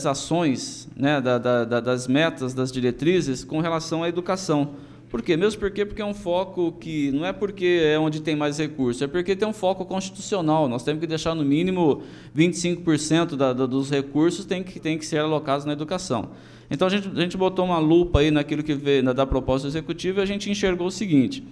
ações, né, das metas, das diretrizes, com relação à educação. Por quê? Mesmo porque é um foco que não é porque é onde tem mais recursos, é porque tem um foco constitucional. Nós temos que deixar, no mínimo, 25% dos recursos tem que ser alocados na educação. Então, a gente botou uma lupa aí naquilo que veio da proposta executiva e a gente enxergou o seguinte: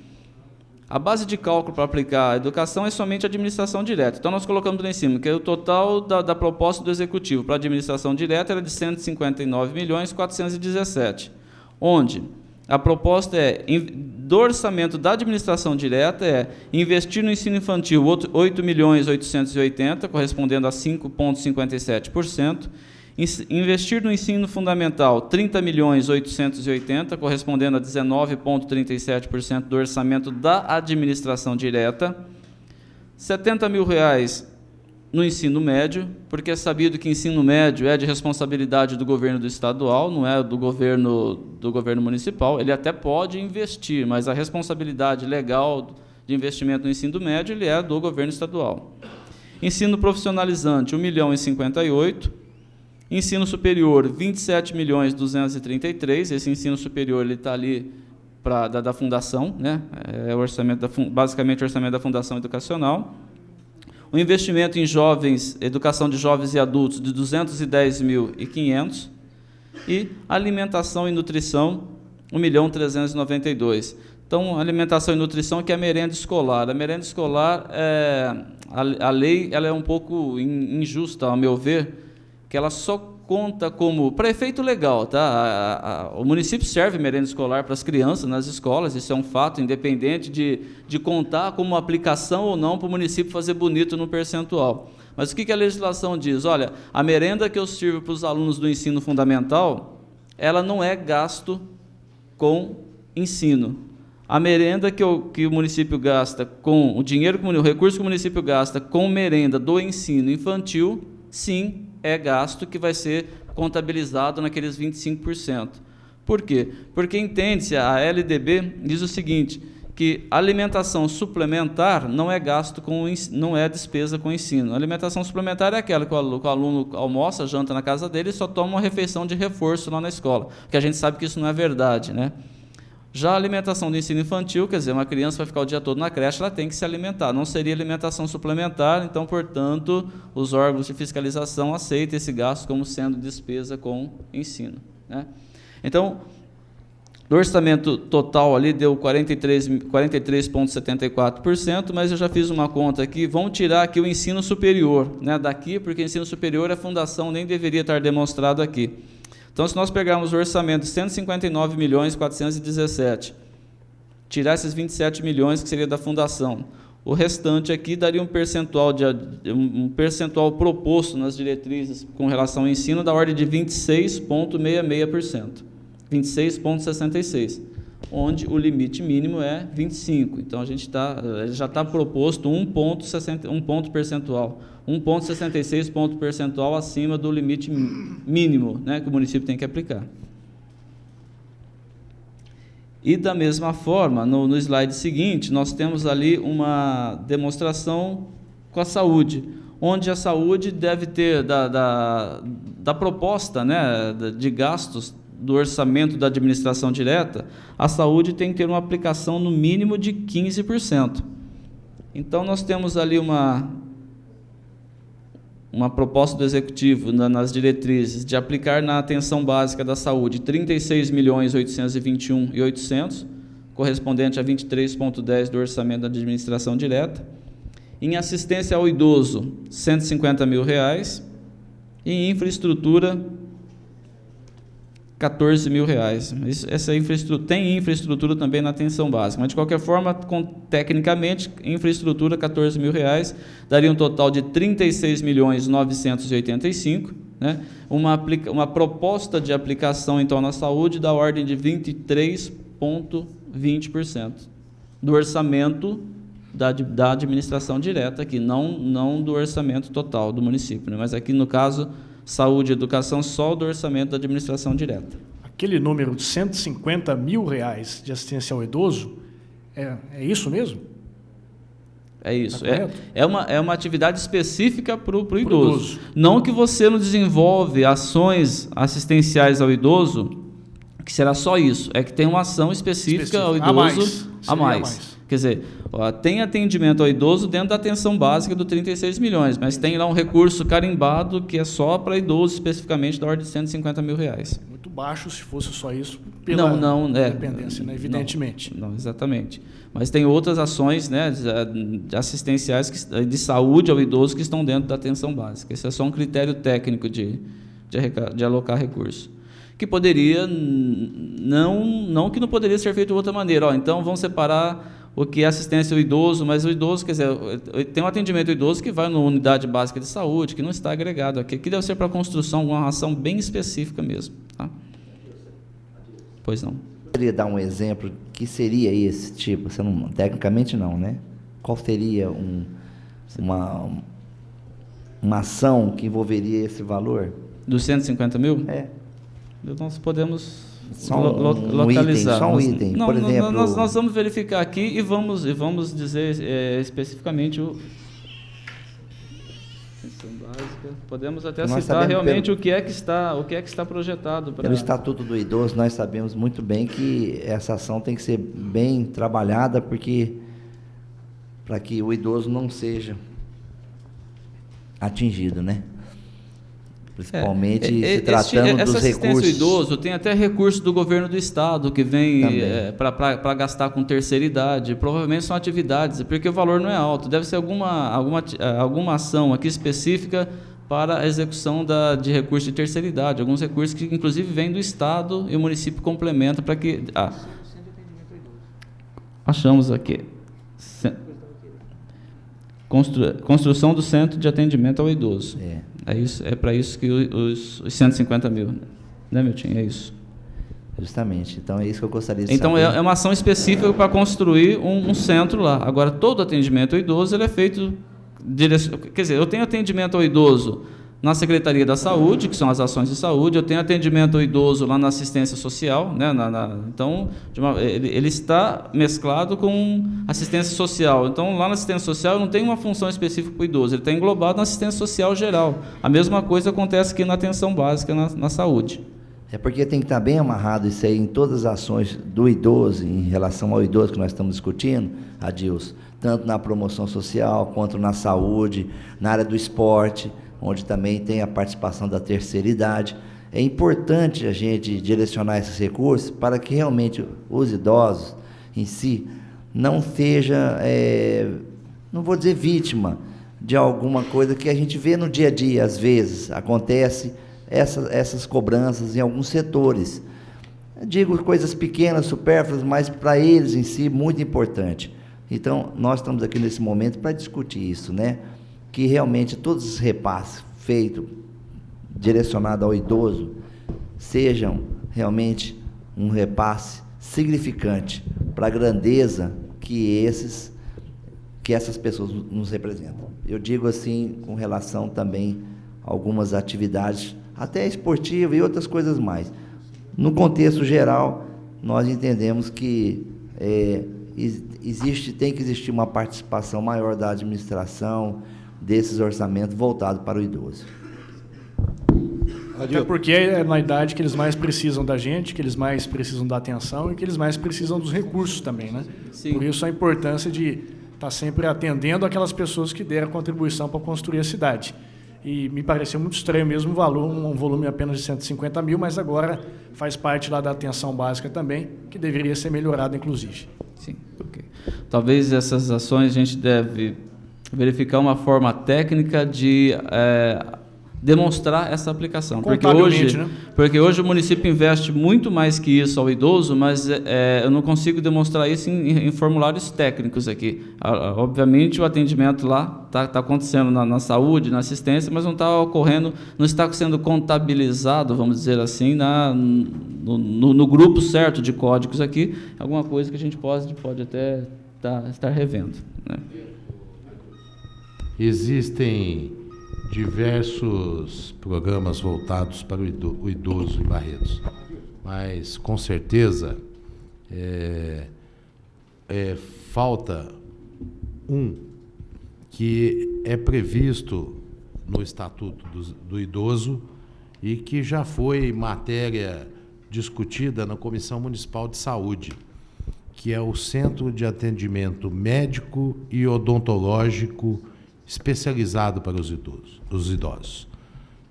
a base de cálculo para aplicar a educação é somente a administração direta. Então, nós colocamos lá em cima que o total da proposta do Executivo para a administração direta era de 159.417.000, onde a proposta do orçamento da administração direta é investir no ensino infantil 8.880.000, correspondendo a 5,57%, investir no ensino fundamental 30.880.000, correspondendo a 19,37% do orçamento da administração direta, R$70 mil no ensino médio, porque é sabido que ensino médio é de responsabilidade do governo do estadual, não é do governo municipal. Ele até pode investir, mas a responsabilidade legal de investimento no ensino médio ele é do governo estadual. Ensino profissionalizante, R$1.058.000. Ensino superior, 27.233.000. Esse ensino superior está ali da fundação, né? É o orçamento basicamente o orçamento da Fundação Educacional. O investimento em jovens, educação de jovens e adultos, de 210.500. E alimentação e nutrição, 1.392.000. Então, alimentação e nutrição, que é a merenda escolar. A merenda escolar, a lei ela é um pouco injusta, ao meu ver, que ela só conta como, para efeito legal, tá? O município serve merenda escolar para as crianças nas escolas, isso é um fato, independente de contar como aplicação ou não para o município fazer bonito no percentual. Mas o que a legislação diz? Olha, a merenda que eu sirvo para os alunos do ensino fundamental, ela não é gasto com ensino. A merenda que o município gasta com o recurso que o município gasta com merenda do ensino infantil, sim, é gasto que vai ser contabilizado naqueles 25%. Por quê? Porque entende-se, a LDB diz o seguinte, que alimentação suplementar não é gasto não é despesa com ensino. A alimentação suplementar é aquela que o aluno almoça, janta na casa dele e só toma uma refeição de reforço lá na escola, porque a gente sabe que isso não é verdade, né? Já a alimentação do ensino infantil, quer dizer, uma criança vai ficar o dia todo na creche, ela tem que se alimentar, não seria alimentação suplementar, então, portanto, os órgãos de fiscalização aceitam esse gasto como sendo despesa com ensino, né? Então, do orçamento total ali deu 43,74%, mas eu já fiz uma conta aqui, vamos tirar aqui o ensino superior, né, daqui, porque ensino superior a fundação nem deveria estar demonstrado aqui. Então, se nós pegarmos o orçamento de 159.417.000, tirar esses 27 milhões que seria da fundação, o restante aqui daria um percentual proposto nas diretrizes com relação ao ensino da ordem de 26,66%, 26,66%, onde o limite mínimo é 25%. Então, já está proposto um ponto percentual, 1,66 ponto percentual acima do limite mínimo, né, que o município tem que aplicar. E, da mesma forma, no slide seguinte, nós temos ali uma demonstração com a saúde, onde a saúde deve ter, da proposta, né, de gastos do orçamento da administração direta, a saúde tem que ter uma aplicação no mínimo de 15%. Então, nós temos ali uma proposta do Executivo nas diretrizes de aplicar na atenção básica da saúde 36.821.800, correspondente a 23,10% do orçamento da administração direta. Em assistência ao idoso, R$150 mil. E em infraestrutura, R$14 mil. Essa infraestrutura, tem infraestrutura também na atenção básica, mas de qualquer forma, tecnicamente, infraestrutura R$14 mil, daria um total de R$36.985.000, né? Uma proposta de aplicação, então, na saúde da ordem de 23,20% do orçamento da administração direta, aqui, não do orçamento total do município, né? Mas aqui, no caso, saúde e educação, só do orçamento da administração direta. Aquele número de R$150 mil de assistência ao idoso, é isso mesmo? É isso. Tá É uma atividade específica para o idoso. Não que você não desenvolve ações assistenciais ao idoso, que será só isso. É que tem uma ação específica ao idoso a mais. Quer dizer, tem atendimento ao idoso dentro da atenção básica do 36 milhões, mas tem lá um recurso carimbado que é só para idoso, especificamente da ordem de R$150 mil. Muito baixo se fosse só isso, pela dependência, né? Evidentemente. Não, exatamente. Mas tem outras ações, né, assistenciais de saúde ao idoso que estão dentro da atenção básica. Esse é só um critério técnico de alocar recurso. Que poderia, não que não poderia ser feito de outra maneira. Então, vamos separar o que é assistência ao idoso, mas o idoso, quer dizer, tem um atendimento ao idoso que vai na unidade básica de saúde, que não está agregado aqui. Aqui deve ser para a construção, uma ação bem específica mesmo. Tá? Pois não. Poderia dar um exemplo que seria esse tipo? Você não, tecnicamente não, né? Qual seria uma ação que envolveria esse valor? Dos 150 mil? Nós podemos localizar. Só um item, por exemplo. Nós vamos verificar aqui e vamos dizer especificamente o... Básica. Podemos até citar realmente o que é que está projetado. Pelo Estatuto do Idoso, nós sabemos muito bem que essa ação tem que ser bem trabalhada, para que o idoso não seja atingido, né? Principalmente se tratando dos recursos. Essa assistência ao idoso tem até recurso do governo do estado que vem para gastar com terceira idade. Provavelmente são atividades, porque o valor não é alto. Deve ser alguma ação aqui específica para a execução de recursos de terceira idade. Alguns recursos que, inclusive, vêm do estado e o município complementa para que... achamos aqui. Construção do centro de atendimento ao idoso. É para isso que os 150 mil, né, Milton? É isso. Justamente. Então, é isso que eu gostaria de saber. É uma ação específica para construir um centro lá. Agora, todo atendimento ao idoso ele é feito... Quer dizer, eu tenho atendimento ao idoso na Secretaria da Saúde, que são as ações de saúde, eu tenho atendimento ao idoso lá na assistência social, né? Então, ele está mesclado com assistência social. Então, lá na assistência social não tem uma função específica para o idoso, ele está englobado na assistência social geral. A mesma coisa acontece aqui na atenção básica, na saúde. É porque tem que estar bem amarrado isso aí em todas as ações do idoso, em relação ao idoso que nós estamos discutindo, Adilson, tanto na promoção social, quanto na saúde, na área do esporte, onde também tem a participação da terceira idade. É importante a gente direcionar esses recursos para que realmente os idosos em si não seja, não vou dizer vítima de alguma coisa que a gente vê no dia a dia, às vezes, acontece essas cobranças em alguns setores. Eu digo coisas pequenas, supérfluas, mas para eles em si, muito importante. Então, nós estamos aqui nesse momento para discutir isso, né? Que realmente todos os repasses feitos, direcionados ao idoso, sejam realmente um repasse significante para a grandeza que essas pessoas nos representam. Eu digo assim, com relação também a algumas atividades, até esportivas e outras coisas mais. No contexto geral, nós entendemos que tem que existir uma participação maior da administração desses orçamentos voltados para o idoso. Até porque é na idade que eles mais precisam da gente, que eles mais precisam da atenção e que eles mais precisam dos recursos também, né? Sim. Por isso a importância de estar sempre atendendo aquelas pessoas que deram contribuição para construir a cidade. E me pareceu muito estranho mesmo o valor, um volume apenas de 150 mil, mas agora faz parte lá da atenção básica também, que deveria ser melhorada, inclusive. Sim, ok. Talvez essas ações a gente deve verificar uma forma técnica de demonstrar essa aplicação. Contabilmente, né? Porque hoje o município investe muito mais que isso ao idoso, mas eu não consigo demonstrar isso em formulários técnicos aqui. Obviamente, o atendimento lá está acontecendo na saúde, na assistência, mas não está ocorrendo, não está sendo contabilizado, vamos dizer assim, no grupo certo de códigos aqui, alguma coisa que a gente pode até estar revendo, né? Existem diversos programas voltados para o idoso em Barretos, mas com certeza falta um que é previsto no Estatuto do Idoso e que já foi matéria discutida na Comissão Municipal de Saúde, que é o Centro de Atendimento Médico e Odontológico especializado para os idosos.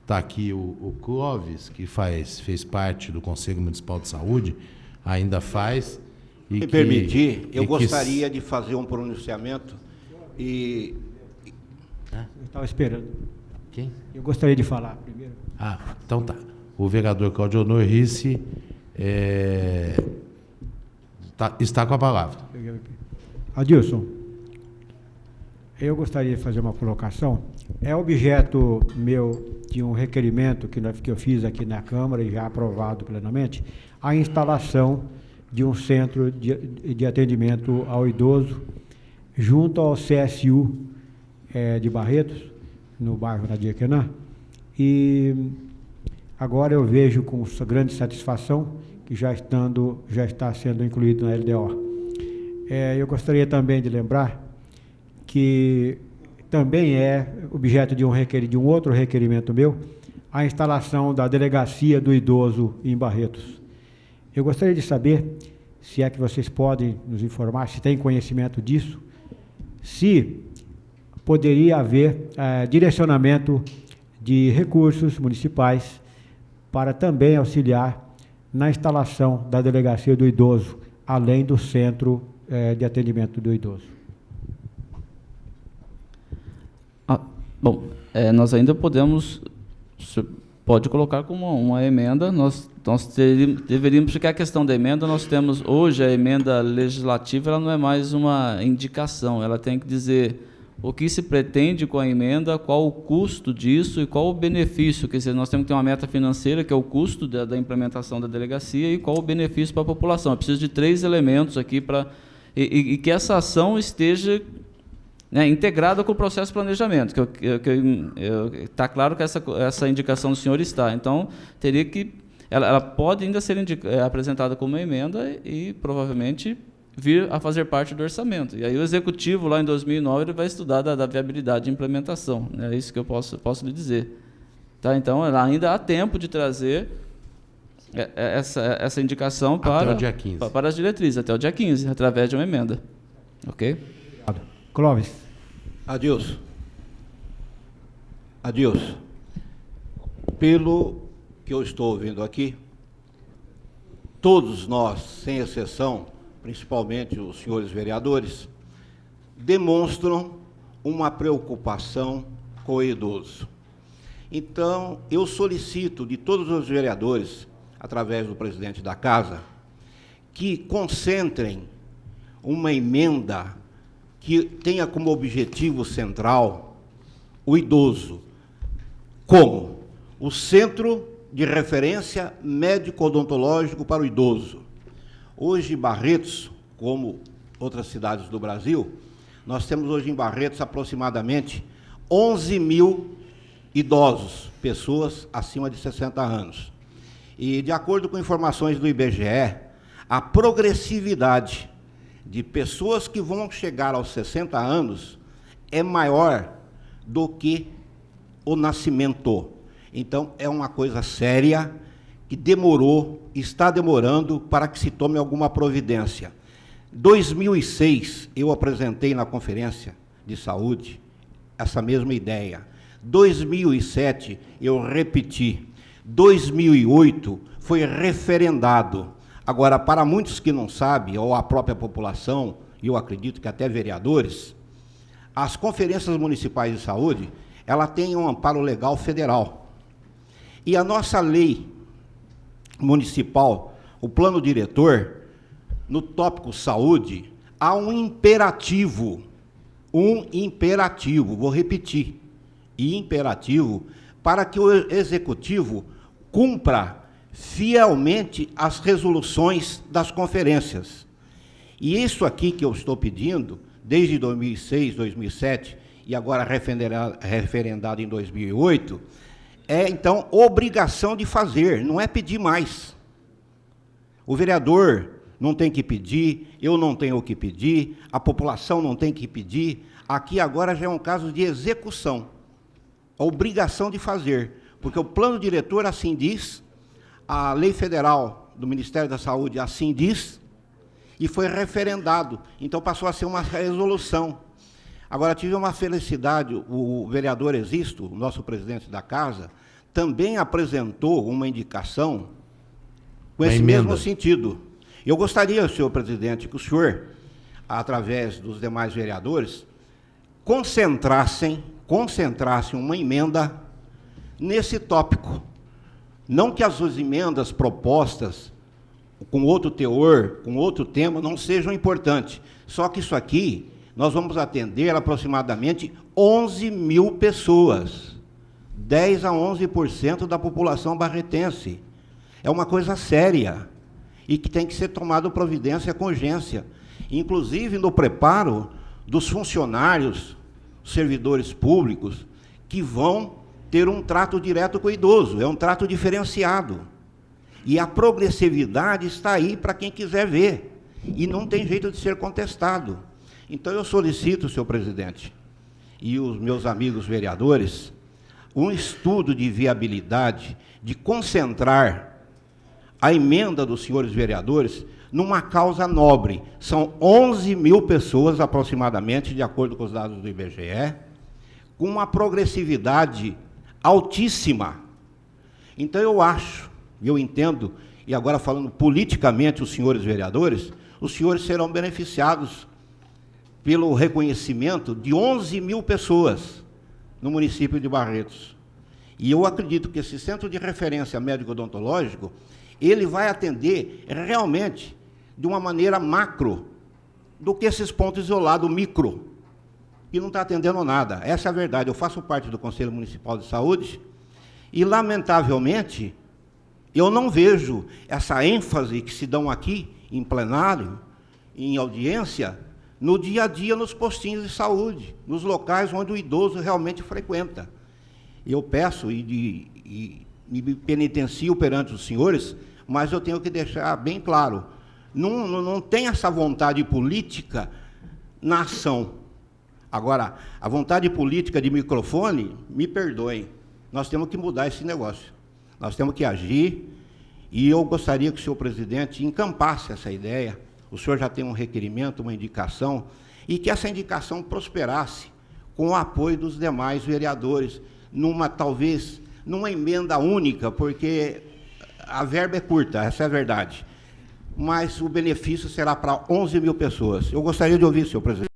Está aqui o Clóvis, que fez parte do Conselho Municipal de Saúde, ainda faz. Se me permitir, eu gostaria de fazer um pronunciamento e... Eu estava esperando. Quem? Eu gostaria de falar primeiro. Então tá. O vereador Claudionor Risse está com a palavra. Adilson, eu gostaria de fazer uma colocação. É objeto meu de um requerimento que eu fiz aqui na Câmara e já aprovado plenamente, a instalação de um centro de atendimento ao idoso junto ao CSU de Barretos, no bairro Nadir Quenan. E agora eu vejo com grande satisfação que já está sendo incluído na LDO. Eu gostaria também de lembrar que também é objeto de um outro requerimento meu, a instalação da Delegacia do Idoso em Barretos. Eu gostaria de saber, se é que vocês podem nos informar, se tem conhecimento disso, se poderia haver direcionamento de recursos municipais para também auxiliar na instalação da Delegacia do Idoso, além do Centro de Atendimento do Idoso. Bom, nós ainda pode colocar como uma emenda, nós deveríamos, porque a questão da emenda, nós temos hoje a emenda legislativa, ela não é mais uma indicação, ela tem que dizer o que se pretende com a emenda, qual o custo disso e qual o benefício, quer dizer, nós temos que ter uma meta financeira, que é o custo da implementação da delegacia, e qual o benefício para a população. Eu preciso de 3 elementos aqui e que essa ação esteja integrada com o processo de planejamento, está claro que essa indicação do senhor está. Então, teria que... Ela pode ainda ser apresentada como uma emenda e, provavelmente, vir a fazer parte do orçamento. E aí o Executivo, lá em 2009, ele vai estudar da viabilidade de implementação. É isso que eu posso lhe dizer. Tá? Então, ainda há tempo de trazer essa indicação para, o dia 15. Para as diretrizes, até o dia 15, através de uma emenda. Ok? Clóvis. Adilson, pelo que eu estou ouvindo aqui, todos nós, sem exceção, principalmente os senhores vereadores, demonstram uma preocupação com o idoso. Então, eu solicito de todos os vereadores, através do presidente da Casa, que concentrem uma emenda que tenha como objetivo central o idoso, como o Centro de Referência Médico-Odontológico para o Idoso. Hoje, em Barretos, como outras cidades do Brasil, nós temos hoje em Barretos aproximadamente 11 mil idosos, pessoas acima de 60 anos. E, de acordo com informações do IBGE, a progressividade de pessoas que vão chegar aos 60 anos é maior do que o nascimento. Então, é uma coisa séria que está demorando para que se tome alguma providência. Em 2006, eu apresentei na Conferência de Saúde essa mesma ideia. 2007, eu repeti. 2008, foi referendado. Agora, para muitos que não sabem, ou a própria população, e eu acredito que até vereadores, as conferências municipais de saúde, ela tem um amparo legal federal. E a nossa lei municipal, o plano diretor, no tópico saúde, há um imperativo, vou repetir, imperativo, para que o executivo cumpra fielmente as resoluções das conferências. E isso aqui que eu estou pedindo, desde 2006, 2007, e agora referendado em 2008, é, então, obrigação de fazer, não é pedir mais. O vereador não tem que pedir, eu não tenho que pedir, a população não tem que pedir. Aqui agora já é um caso de execução, a obrigação de fazer, porque o plano diretor assim diz, a lei federal do Ministério da Saúde assim diz, e foi referendado, então passou a ser uma resolução. Agora, tive uma felicidade, o vereador Existo, o nosso presidente da casa, também apresentou uma indicação com esse mesmo sentido. Eu gostaria, senhor presidente, que o senhor, através dos demais vereadores, concentrassem uma emenda nesse tópico. Não que as emendas propostas com outro teor, com outro tema, não sejam importantes. Só que isso aqui, nós vamos atender aproximadamente 11 mil pessoas, 10 a 11% da população barretense. É uma coisa séria e que tem que ser tomada providência com urgência, inclusive no preparo dos funcionários, servidores públicos, que vão ter um trato direto com o idoso, é um trato diferenciado. E a progressividade está aí para quem quiser ver, e não tem jeito de ser contestado. Então, eu solicito, senhor presidente, e os meus amigos vereadores, um estudo de viabilidade, de concentrar a emenda dos senhores vereadores numa causa nobre. São 11 mil pessoas, aproximadamente, de acordo com os dados do IBGE, com uma progressividade altíssima. Então, eu acho, eu entendo, e agora falando politicamente os senhores vereadores, os senhores serão beneficiados pelo reconhecimento de 11 mil pessoas no município de Barretos. E eu acredito que esse centro de referência médico-odontológico, ele vai atender realmente de uma maneira macro do que esses pontos isolados micro, que não está atendendo nada. Essa é a verdade. Eu faço parte do Conselho Municipal de Saúde e, lamentavelmente, eu não vejo essa ênfase que se dão aqui em plenário, em audiência, no dia a dia nos postinhos de saúde, nos locais onde o idoso realmente frequenta. Eu peço e me penitencio perante os senhores, mas eu tenho que deixar bem claro, não tem essa vontade política na ação. Agora, a vontade política de microfone, me perdoem, nós temos que mudar esse negócio. Nós temos que agir, e eu gostaria que o senhor presidente encampasse essa ideia. O senhor já tem um requerimento, uma indicação, e que essa indicação prosperasse com o apoio dos demais vereadores, talvez, numa emenda única, porque a verba é curta, essa é a verdade. Mas o benefício será para 11 mil pessoas. Eu gostaria de ouvir, senhor presidente.